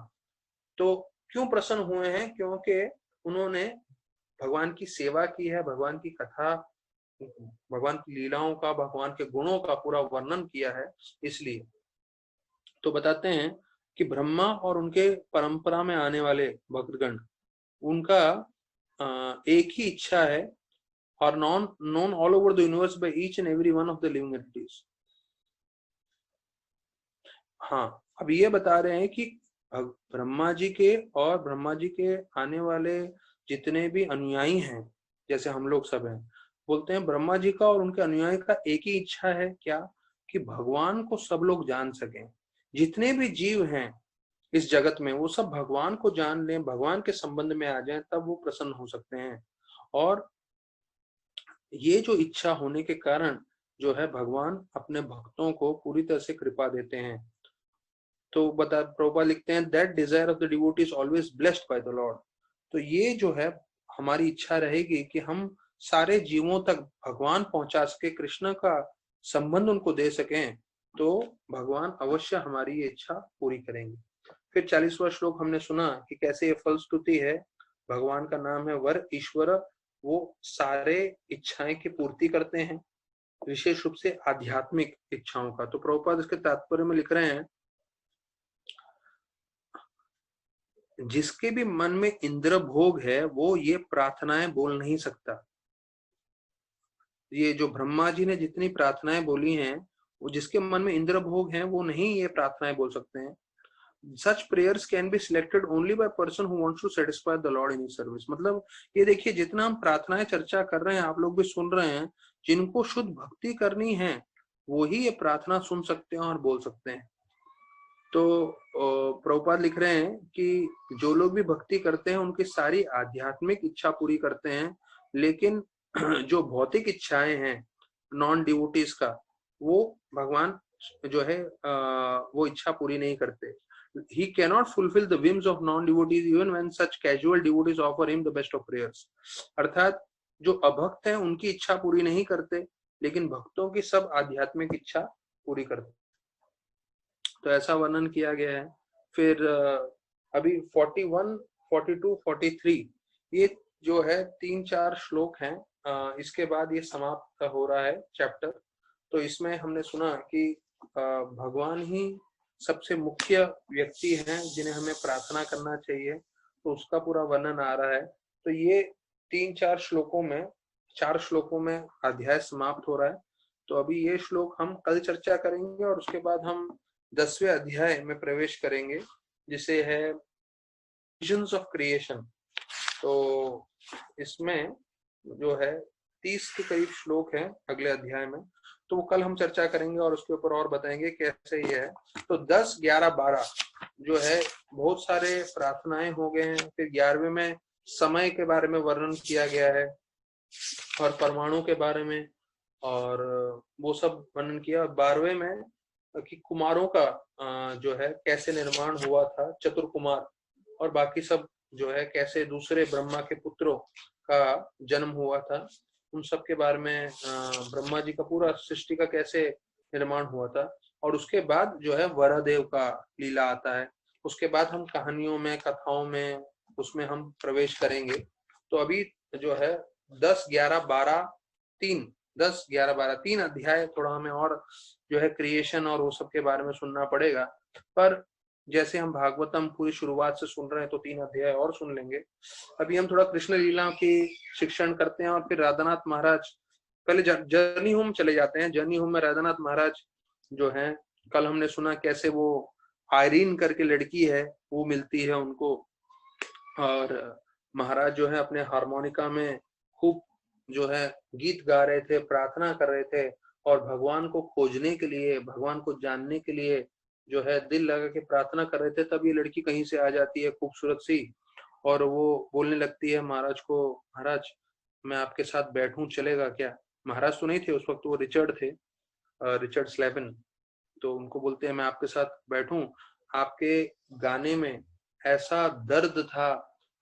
तो क्यों प्रसन्न हुए हैं? क्योंकि उन्होंने भगवान की सेवा की है, भगवान की कथा, भगवान की लीलाओं का, भगवान के गुणों का पूरा वर्णन किया है, इसलिए। तो बताते हैं कि ब्रह्मा और उनके परंपरा में आने वाले भक्तगण, उनका एक ही इच्छा है, और known all over the universe by each and every one of the living entities। हाँ, अब ये बता रहे हैं कि ब्रह्मा जी के और ब्रह्मा जी के आने वाले जितने भी अनुयायी हैं, जैसे हम लोग सब हैं, बोलते हैं ब्रह्मा जी का और उनके अनुयायी का एक ही इच्छा है, क्या? कि भगवान को सब लोग जान सकें। जितने भी जीव हैं इस जगत में वो सब भगवान को जान लें, भगवान के संबंध में आ जाएं, तब वो प्रसन्न हो सकते हैं। और ये जो इच्छा होने के कारण जो है भगवान अपने भक्तों को पूरी तरह से कृपा देते हैं। तो प्रभुपाद लिखते हैं that desire of the devotee is always blessed by the Lord. तो ये जो है हमारी इच्छा रहेगी कि हम सारे जीवों तक भगवान पहुंचा सके, कृष्ण का संबंध उनको दे सकें, तो भगवान अवश्य हमारी ये इच्छा पूरी करेंगे। फिर 40वां श्लोक हमने सुना कि कैसे ये फलस्तुति है। भगवान का नाम है वर ईश्वर, वो सारे इच्छाएं की पूर्ति करते हैं, विशेष रूप से आध्यात्मिक इच्छाओं का। तो प्रभुपाद इसके तात्पर्य में लिख रहे हैं, जिसके भी मन में इंद्र भोग है वो ये प्रार्थनाएं बोल नहीं सकता। ये जो ब्रह्मा जी ने जितनी प्रार्थनाएं बोली हैं, वो जिसके मन में इंद्र भोग है वो नहीं ये प्रार्थनाएं बोल सकते हैं। Such prayers can be selected only by person who wants to satisfy the Lord in his service। मतलब ये देखिए, जितना हम प्रार्थनाएं चर्चा कर रहे हैं, आप लोग भी सुन रहे हैं, जिनको शुद्ध भक्ति करनी है वो ही ये प्रार्थना सुन सकते हैं और बोल सकते हैं। तो प्रभुपाद लिख रहे हैं कि जो लोग भी भक्ति करते हैं उनकी सारी आध्यात्मिक इच्छा पूरी करते हैं, लेकिन जो भौतिक इच्छाएं हैं नॉन डिवोटीज का, वो भगवान जो है वो इच्छा पूरी नहीं करते। He cannot fulfill the whims of non-devotees even when such casual devotees offer him the best of prayers। अर्थात जो अभक्त हैं उनकी इच्छा पूरी नहीं करते, लेकिन भक्तों की सब आध्यात्मिक इच्छा पूरी करते। तो ऐसा वर्णन किया गया है। फिर अभी 41, 42, 43 ये जो है 3-4 श्लोक हैं, इसके बाद ये समाप्त हो रहा है चैप्टर। तो इसमें हमने सुना कि भगवान ही सबसे मुख्य व्यक्ति हैं जिन्हें हमें प्रार्थना करना चाहिए, तो उसका पूरा वर्णन आ रहा है। तो ये 3-4 श्लोकों में, 4 श्लोकों में अध्याय समाप्त हो रहा है। तो अभी ये श्लोक हम कल चर्चा करेंगे और उसके बाद हम 10वें अध्याय में प्रवेश करेंगे, जिसे है विजन्स ऑफ क्रिएशन। तो इसमें जो है 30 के करीब श्लोक हैं अगले अध्याय में, तो वो कल हम चर्चा करेंगे और उसके ऊपर और बताएंगे कैसे ये है। तो 10, 11, 12 जो है बहुत सारे प्रार्थनाएं हो गए हैं। फिर 11वें में समय के बारे में वर्णन किया गया है और परमाणु के बारे में, और वो सब वर्णन किया। 12वें में कि कुमारों का जो है कैसे निर्माण हुआ था, चतुर कुमार, और बाकी सब जो है कैसे दूसरे ब्रह्मा के पुत्रों का जन्म हुआ था, उन सब के बारे में, ब्रह्मा जी का पूरा सृष्टि का कैसे निर्माण हुआ था। और उसके बाद जो है वरदेव का लीला आता है। उसके बाद हम कहानियों में, कथाओं में, उसमें हम प्रवेश करेंगे। तो अभी जो है 10, 11, 12, 3, 10, 11, 12 3 अध्याय थोड़ा हमें और जो है क्रिएशन और वो सब के बारे में सुनना पड़ेगा। पर जैसे हम भागवतम पूरी शुरुआत से सुन रहे हैं तो 3 अध्याय और सुन लेंगे। अभी हम थोड़ा कृष्ण लीला की शिक्षण करते हैं और फिर राधानाथ महाराज, पहले जर्नी होम चले जाते हैं। जर्नी होम में राधानाथ महाराज जो है, कल हमने सुना कैसे वो आयरीन करके लड़की है वो मिलती है उनको, और महाराज जो है अपने हारमोनिका में खूब जो है गीत गा रहे थे, प्रार्थना कर रहे थे और भगवान को खोजने के लिए, भगवान को जानने के लिए जो है दिल लगा के प्रार्थना कर रहे थे। तब ये लड़की कहीं से आ जाती है खूबसूरत सी, और वो बोलने लगती है महाराज को, महाराज मैं आपके साथ बैठूं चलेगा क्या? महाराज तो नहीं थे उस वक्त, वो रिचर्ड थे, रिचर्ड स्लेवन। तो उनको बोलते हैं मैं आपके साथ बैठूं, आपके गाने में ऐसा दर्द था,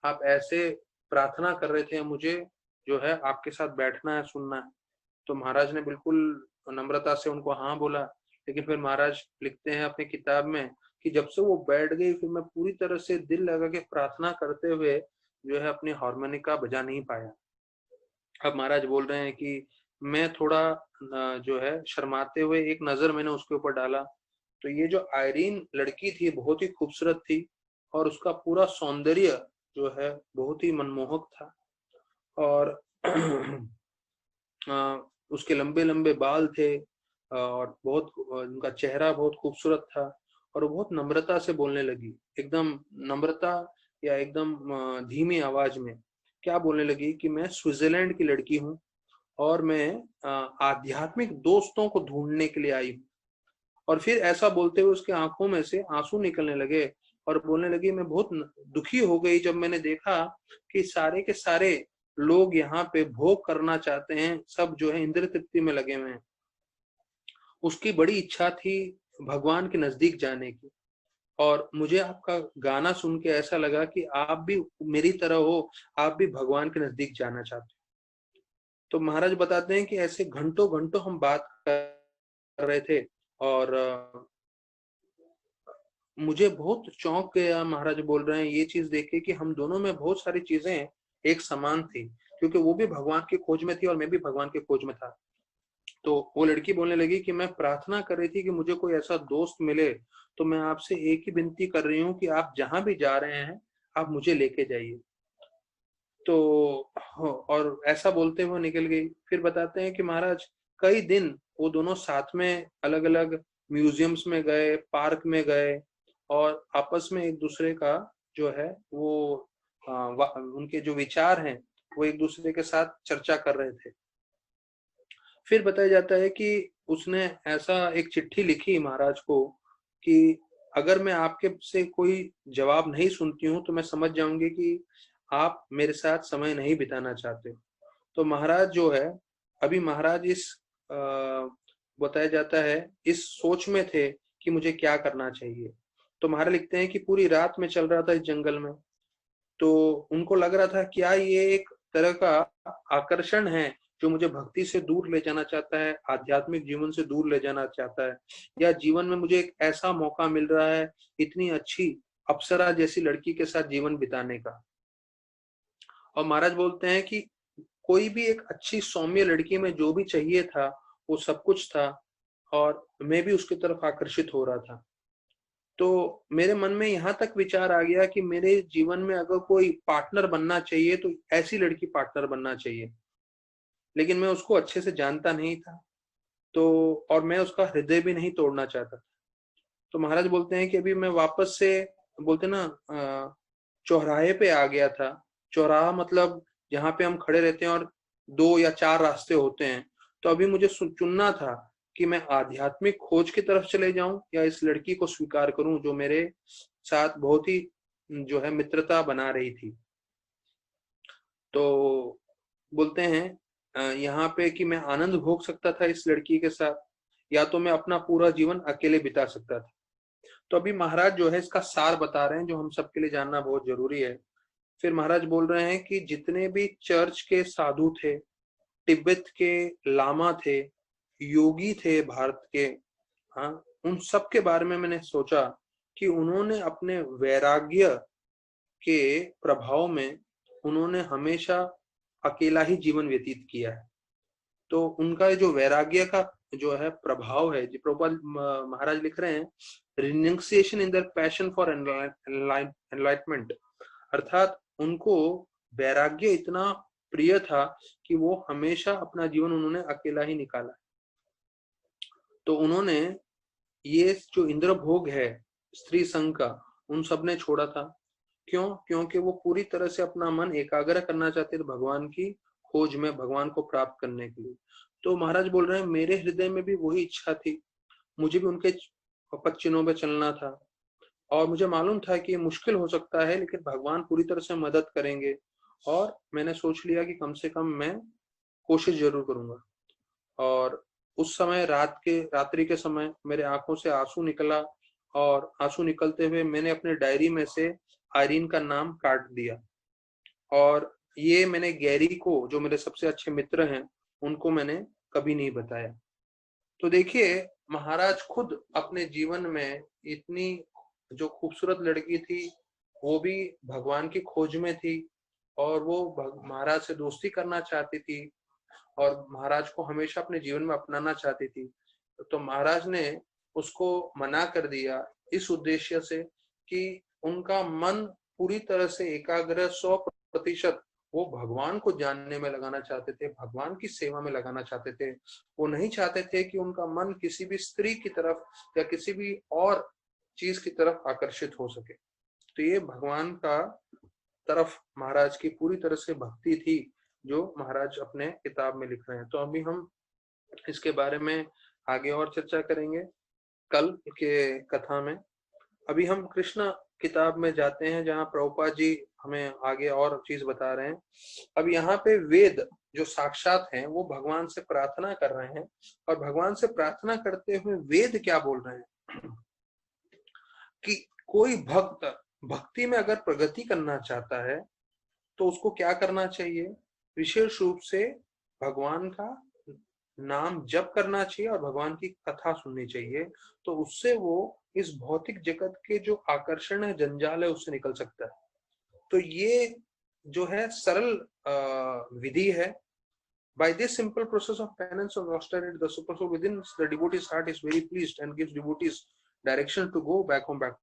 आप ऐसे प्रार्थना कर रहे थे, मुझे जो है आपके साथ बैठना है, सुनना है। तो महाराज ने बिल्कुल नम्रता से उनको हाँ बोला। लेकिन फिर महाराज लिखते हैं अपनी किताब में कि जब से वो बैठ गई फिर मैं पूरी तरह से दिल लगा के प्रार्थना करते हुए जो है अपनी हारमोनिका बजा नहीं पाया। अब महाराज बोल रहे हैं कि मैं थोड़ा जो है शर्माते हुए एक नजर मैंने उसके ऊपर डाला, तो ये जो आयरीन लड़की थी बहुत ही खूबसूरत थी और उसका पूरा सौंदर्य जो है बहुत ही मनमोहक था। और उसके लंबे लंबे बाल थे और बहुत उनका चेहरा बहुत खूबसूरत था और वो बहुत नम्रता से बोलने लगी, एकदम नम्रता या एकदम धीमी आवाज में क्या बोलने लगी कि मैं स्विट्जरलैंड की लड़की हूँ और मैं आध्यात्मिक दोस्तों को ढूंढने के लिए आई हूँ। और फिर ऐसा बोलते हुए उसके आंखों में से आंसू निकलने लगे और बोलने लगी मैं बहुत दुखी हो गई जब मैंने देखा कि सारे के सारे लोग यहाँ पे भोग करना चाहते हैं, सब जो है इंद्र तृप्ति में लगे हुए हैं। उसकी बड़ी इच्छा थी भगवान के नजदीक जाने की, और मुझे आपका गाना सुन के ऐसा लगा कि आप भी मेरी तरह हो, आप भी भगवान के नजदीक जाना चाहते हो। तो महाराज बताते हैं कि ऐसे घंटों घंटों हम बात कर रहे थे और मुझे बहुत चौंक गया, महाराज बोल रहे हैं ये चीज देख के कि हम दोनों में बहुत सारी चीजें एक समान थी, क्योंकि वो भी भगवान की खोज में थी और मैं भी भगवान की खोज में था। तो वो लड़की बोलने लगी कि मैं प्रार्थना कर रही थी कि मुझे कोई ऐसा दोस्त मिले, तो मैं आपसे एक ही विनती कर रही हूँ कि आप जहां भी जा रहे हैं आप मुझे लेके जाइए। तो और ऐसा बोलते हुए निकल गई। फिर बताते हैं कि महाराज कई दिन वो दोनों साथ में अलग अलग म्यूजियम्स में गए, पार्क में गए और आपस में एक दूसरे का जो है वो उनके जो विचार हैं वो एक दूसरे के साथ चर्चा कर रहे थे। फिर बताया जाता है कि उसने ऐसा एक चिट्ठी लिखी महाराज को कि अगर मैं आपके से कोई जवाब नहीं सुनती हूँ तो मैं समझ जाऊंगी कि आप मेरे साथ समय नहीं बिताना चाहते। तो महाराज जो है, अभी महाराज इस बताया जाता है इस सोच में थे कि मुझे क्या करना चाहिए। तो महाराज लिखते हैं कि पूरी रात में चल रहा था इस जंगल में, तो उनको लग रहा था क्या ये एक तरह का आकर्षण है जो मुझे भक्ति से दूर ले जाना चाहता है, आध्यात्मिक जीवन से दूर ले जाना चाहता है, या जीवन में मुझे एक ऐसा मौका मिल रहा है इतनी अच्छी अप्सरा जैसी लड़की के साथ जीवन बिताने का। और महाराज बोलते हैं कि कोई भी एक अच्छी सौम्य लड़की में जो भी चाहिए था वो सब कुछ था और मैं भी उसकी तरफ आकर्षित हो रहा था। तो मेरे मन में यहाँ तक विचार आ गया कि मेरे जीवन में अगर कोई पार्टनर बनना चाहिए तो ऐसी लड़की पार्टनर बनना चाहिए, लेकिन मैं उसको अच्छे से जानता नहीं था, तो और मैं उसका हृदय भी नहीं तोड़ना चाहता। तो महाराज बोलते हैं कि अभी मैं वापस से, बोलते ना चौराहे पे आ गया था। चौराहा मतलब जहाँ पे हम खड़े रहते हैं और 2 या 4 रास्ते होते हैं। तो अभी मुझे चुनना था कि मैं आध्यात्मिक खोज की तरफ चले जाऊं या इस लड़की को स्वीकार करूं जो मेरे साथ बहुत ही जो है मित्रता बना रही थी। तो बोलते हैं यहाँ पे कि मैं आनंद भोग सकता था इस लड़की के साथ, या तो मैं अपना पूरा जीवन अकेले बिता सकता था। तो अभी महाराज जो है इसका सार बता रहे हैं जो हम सबके लिए जानना बहुत जरूरी है। फिर महाराज बोल रहे हैं कि जितने भी चर्च के साधु थे, तिब्बत के लामा थे, योगी थे भारत के, हाँ, उन सब के बारे में मैंने सोचा कि उन्होंने अपने वैराग्य के प्रभाव में उन्होंने हमेशा अकेला ही जीवन व्यतीत किया है। तो उनका जो वैराग्य का जो है प्रभाव है, जी प्रभुपाद महाराज लिख रहे हैं renunciation in their passion for enlightenment, अर्थात उनको वैराग्य इतना प्रिय था कि वो हमेशा अपना जीवन उन्होंने अकेला ही निकाला। तो उन्होंने ये जो इंद्र भोग है स्त्री संग का, उन सब ने छोड़ा था। क्यों? क्योंकि वो पूरी तरह से अपना मन एकाग्र करना चाहते थे भगवान की खोज में, भगवान को प्राप्त करने के लिए। तो महाराज बोल रहे हैं मेरे हृदय में भी वही इच्छा थी, मुझे भी उनके पद चिन्हों पे चलना था, और मुझे मालूम था कि ये मुश्किल हो सकता है लेकिन भगवान पूरी तरह से मदद करेंगे, और मैंने सोच लिया कि कम से कम मैं कोशिश जरूर करूंगा। और उस समय रात्रि के समय मेरे आंखों से आंसू निकला, और आंसू निकलते हुए मैंने अपने डायरी में से आयरीन का नाम काट दिया, और ये मैंने गैरी को, जो मेरे सबसे अच्छे मित्र हैं, उनको मैंने कभी नहीं बताया। तो देखिए महाराज खुद अपने जीवन में इतनी जो खूबसूरत लड़की थी वो भी भगवान की खोज में थी, और वो महाराज से दोस्ती करना चाहती थी और महाराज को हमेशा अपने जीवन में अपनाना चाहती थी। तो महाराज ने उसको मना कर दिया इस उद्देश्य से कि उनका मन पूरी तरह से एकाग्र 100% वो भगवान को जानने में लगाना चाहते थे, भगवान की सेवा में लगाना चाहते थे। वो नहीं चाहते थे कि उनका मन किसी भी स्त्री की तरफ या किसी भी और चीज की तरफ आकर्षित हो सके। तो ये भगवान का तरफ महाराज की पूरी तरह से भक्ति थी जो महाराज अपने किताब में लिख रहे हैं। तो अभी हम इसके बारे में आगे और चर्चा करेंगे कल के कथा में। अभी हम कृष्ण किताब में जाते हैं जहाँ प्रभुपाद जी हमें आगे और चीज बता रहे हैं। अब यहाँ पे वेद जो साक्षात हैं वो भगवान से प्रार्थना कर रहे हैं, और भगवान से प्रार्थना करते हुए वेद क्या बोल रहे हैं कि कोई भक्त भक्ति में अगर प्रगति करना चाहता है तो उसको क्या करना चाहिए? विशेष रूप से भगवान का नाम जप करना चाहिए और भगवान की कथा सुननी चाहिए। तो उससे वो इस भौतिक जगत के जो आकर्षण है, जंजाल है, उससे निकल सकता है। तो ये जो है सरल विधि है। By this simple process of penance and austerity, the super soul within the devotee's heart is very pleased and gives devotees direction to go back home, back.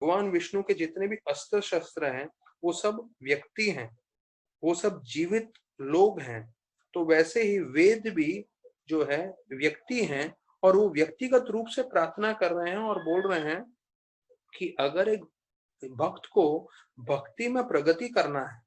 भगवान विष्णु के जितने भी अस्त्र शस्त्र हैं वो सब व्यक्ति हैं, वो सब जीवित लोग हैं। तो वैसे ही वेद भी जो है व्यक्ति हैं, और वो व्यक्तिगत रूप से प्रार्थना कर रहे हैं और बोल रहे हैं कि अगर एक भक्त को भक्ति में प्रगति करना है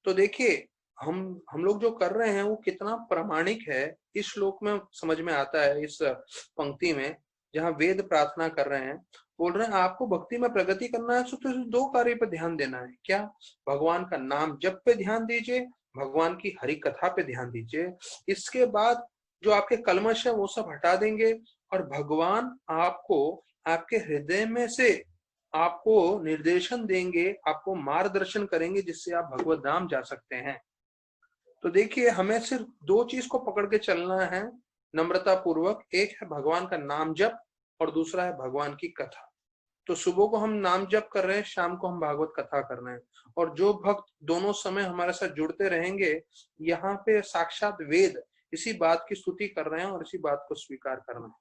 तो देखिए हम लोग जो कर रहे हैं वो कितना प्रामाणिक है इस श्लोक में समझ में आता है। इस पंक्ति में जहाँ वेद प्रार्थना कर रहे हैं, बोल रहे हैं आपको भक्ति में प्रगति करना है तो दो कार्य पर ध्यान देना है। क्या? भगवान का नाम जप पे ध्यान दीजिए, भगवान की हरि कथा पे ध्यान दीजिए। इसके बाद जो आपके कल्मश है वो सब हटा देंगे, और भगवान आपको आपके हृदय में से आपको निर्देशन देंगे, आपको मार्गदर्शन करेंगे, जिससे आप भगवत धाम जा सकते हैं। तो देखिए हमें सिर्फ दो चीज को पकड़ के चलना है नम्रता पूर्वक। एक है भगवान का नाम जप और दूसरा है भगवान की कथा। तो सुबह को हम नाम जप कर रहे हैं, शाम को हम भागवत कथा कर रहे हैं, और जो भक्त दोनों समय हमारे साथ जुड़ते रहेंगे, यहाँ पे साक्षात वेद इसी बात की स्तुति कर रहे हैं और इसी बात को स्वीकार कर रहे हैं।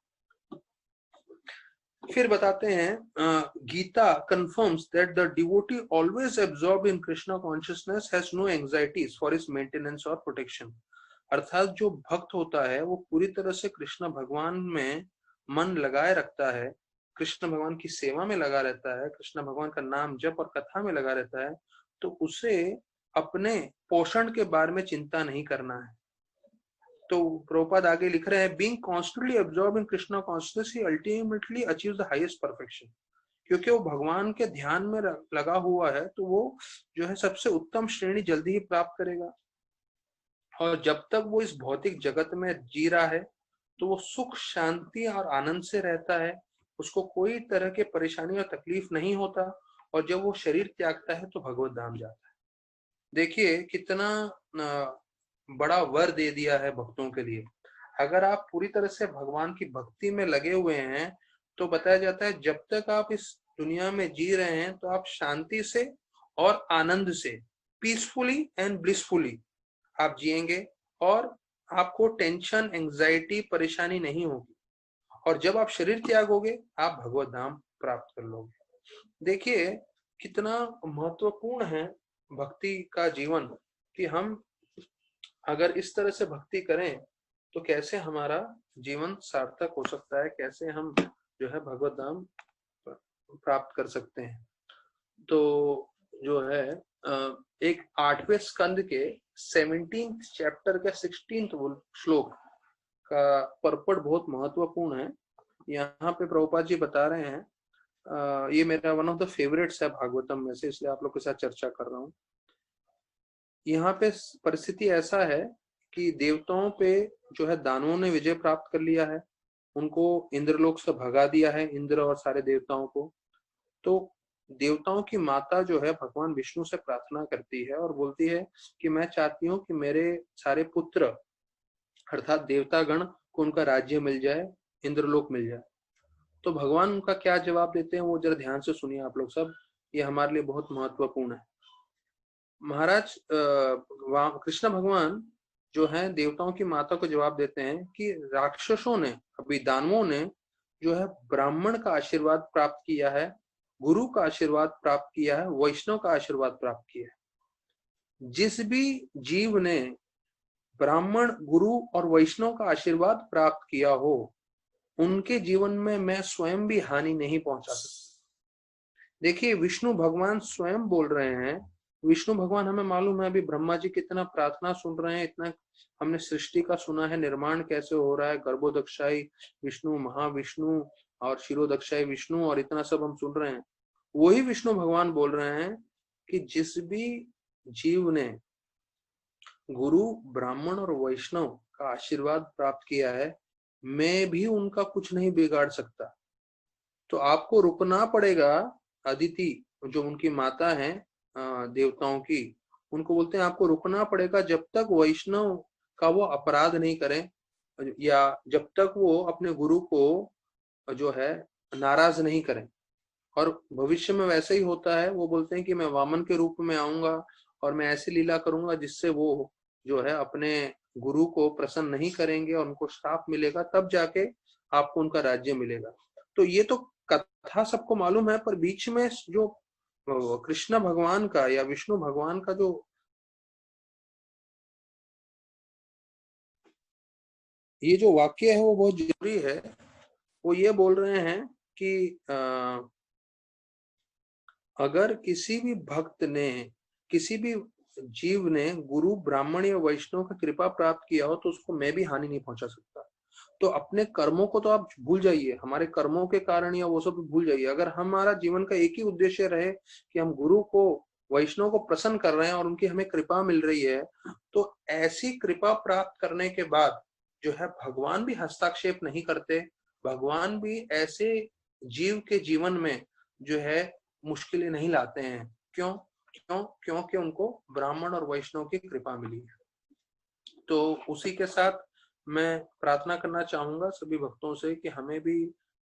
फिर बताते हैं Gita confirms that the devotee always absorbed in Krishna consciousness has no anxieties for his maintenance or protection। अर्थात जो भक्त होता है वो पूरी तरह से कृष्ण भगवान में मन लगाए रखता है, कृष्ण भगवान की सेवा में लगा रहता है, कृष्ण भगवान का नाम जप और कथा में लगा रहता है, तो उसे अपने पोषण के बारे में चिंता नहीं करना है। तो प्रभुपाद आगे लिख रहे हैं being constantly absorb in Krishna consciousness he ultimately achieves the highest perfection. क्योंकि वो भगवान के ध्यान में लगा हुआ है तो वो जो है सबसे उत्तम श्रेणी जल्दी ही प्राप्त करेगा। और जब तक वो इस भौतिक जगत में जी रहा है तो वो सुख शांति और आनंद से रहता है, उसको कोई तरह के परेशानी और तकलीफ नहीं होता, और जब वो शरीर त्यागता है तो भगवत धाम जाता है। देखिए कितना बड़ा वर दे दिया है भक्तों के लिए। अगर आप पूरी तरह से भगवान की भक्ति में लगे हुए हैं तो बताया जाता है जब तक आप इस दुनिया में जी रहे हैं तो आप शांति से और आनंद से पीसफुली एंड ब्लिसफुली आप जिएंगे और आपको टेंशन, एंजाइटी, परेशानी नहीं होगी। और जब आप शरीर त्यागोगे आप भगवत धाम प्राप्त कर लोगे। देखिए कितना महत्वपूर्ण है भक्ति का जीवन, कि हम अगर इस तरह से भक्ति करें तो कैसे हमारा जीवन सार्थक हो सकता है, कैसे हम जो है भगवत धाम प्राप्त कर सकते हैं। तो जो है एक 8वें स्कंद के 17 चैप्टर के 16 श्लोक का परपट बहुत महत्वपूर्ण है। यहाँ पे प्रभुपाद जी बता रहे हैं, ये मेरा वन ऑफ द फेवरेट्स है भागवतम में से, इसलिए आप लोग के साथ चर्चा कर रहा हूँ। यहाँ पे परिस्थिति ऐसा है कि देवताओं पे जो है दानवों ने विजय प्राप्त कर लिया है, उनको इंद्रलोक से भगा दिया है, इंद्र और सारे देवताओं को। तो देवताओं की माता जो है भगवान विष्णु से प्रार्थना करती है और बोलती है कि मैं चाहती हूँ कि मेरे सारे पुत्र अर्थात देवतागण को उनका राज्य मिल जाए, इंद्रलोक मिल जाए। तो भगवान उनका क्या जवाब देते हैं वो जरा ध्यान से सुनिए आप लोग सब, ये हमारे लिए बहुत महत्वपूर्ण है। महाराज कृष्ण भगवान जो है देवताओं की माता को जवाब देते हैं कि राक्षसों ने, अभी दानवों ने जो है ब्राह्मण का आशीर्वाद प्राप्त किया है, गुरु का आशीर्वाद प्राप्त किया है, वैष्णव का आशीर्वाद प्राप्त किया है। जिस भी जीव ने ब्राह्मण, गुरु और वैष्णव का आशीर्वाद प्राप्त किया हो उनके जीवन में मैं स्वयं भी हानि नहीं पहुंचा सकता। देखिए विष्णु भगवान स्वयं बोल रहे हैं, विष्णु भगवान हमें मालूम है, अभी ब्रह्मा जी कितना प्रार्थना सुन रहे हैं, इतना हमने सृष्टि का सुना है, निर्माण कैसे हो रहा है, गर्भोदक्षाई विष्णु, महाविष्णु और शिरोदक्षाई विष्णु, और इतना सब हम सुन रहे हैं। वही विष्णु भगवान बोल रहे हैं कि जिस भी जीव ने गुरु, ब्राह्मण और वैष्णव का आशीर्वाद प्राप्त किया है मैं भी उनका कुछ नहीं बिगाड़ सकता। तो आपको रुकना पड़ेगा। अदिति जो उनकी माता है देवताओं की, उनको बोलते हैं आपको रुकना पड़ेगा जब तक वैष्णव का वो अपराध नहीं करें, या जब तक वो अपने गुरु को जो है नाराज नहीं करें। और भविष्य में वैसे ही होता है, वो बोलते हैं कि मैं वामन के रूप में आऊंगा और मैं ऐसी लीला करूंगा जिससे वो जो है अपने गुरु को प्रसन्न नहीं करेंगे और उनको श्राप मिलेगा, तब जाके आपको उनका राज्य मिलेगा। तो ये तो कथा सबको मालूम है, पर बीच में जो कृष्ण भगवान का या विष्णु भगवान का जो ये जो वाक्य है वो बहुत जरूरी है। वो ये बोल रहे हैं कि अगर किसी भी भक्त ने, किसी भी जीव ने गुरु, ब्राह्मण या वैष्णव का कृपा प्राप्त किया हो तो उसको मैं भी हानि नहीं पहुंचा सकता। तो अपने कर्मों को तो आप भूल जाइए, हमारे कर्मों के कारण या वो सब भूल जाइए। अगर हमारा जीवन का एक ही उद्देश्य रहे कि हम गुरु को, वैष्णव को प्रसन्न कर रहे हैं और उनकी हमें कृपा मिल रही है, तो ऐसी कृपा प्राप्त करने के बाद जो है भगवान भी हस्तक्षेप नहीं करते, भगवान भी ऐसे जीव के जीवन में जो है मुश्किलें नहीं लाते हैं। क्यों? क्योंकि उनको ब्राह्मण और वैष्णव की कृपा मिली है। तो उसी के साथ मैं प्रार्थना करना चाहूंगा सभी भक्तों से कि हमें भी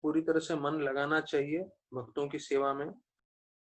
पूरी तरह से मन लगाना चाहिए भक्तों की सेवा में।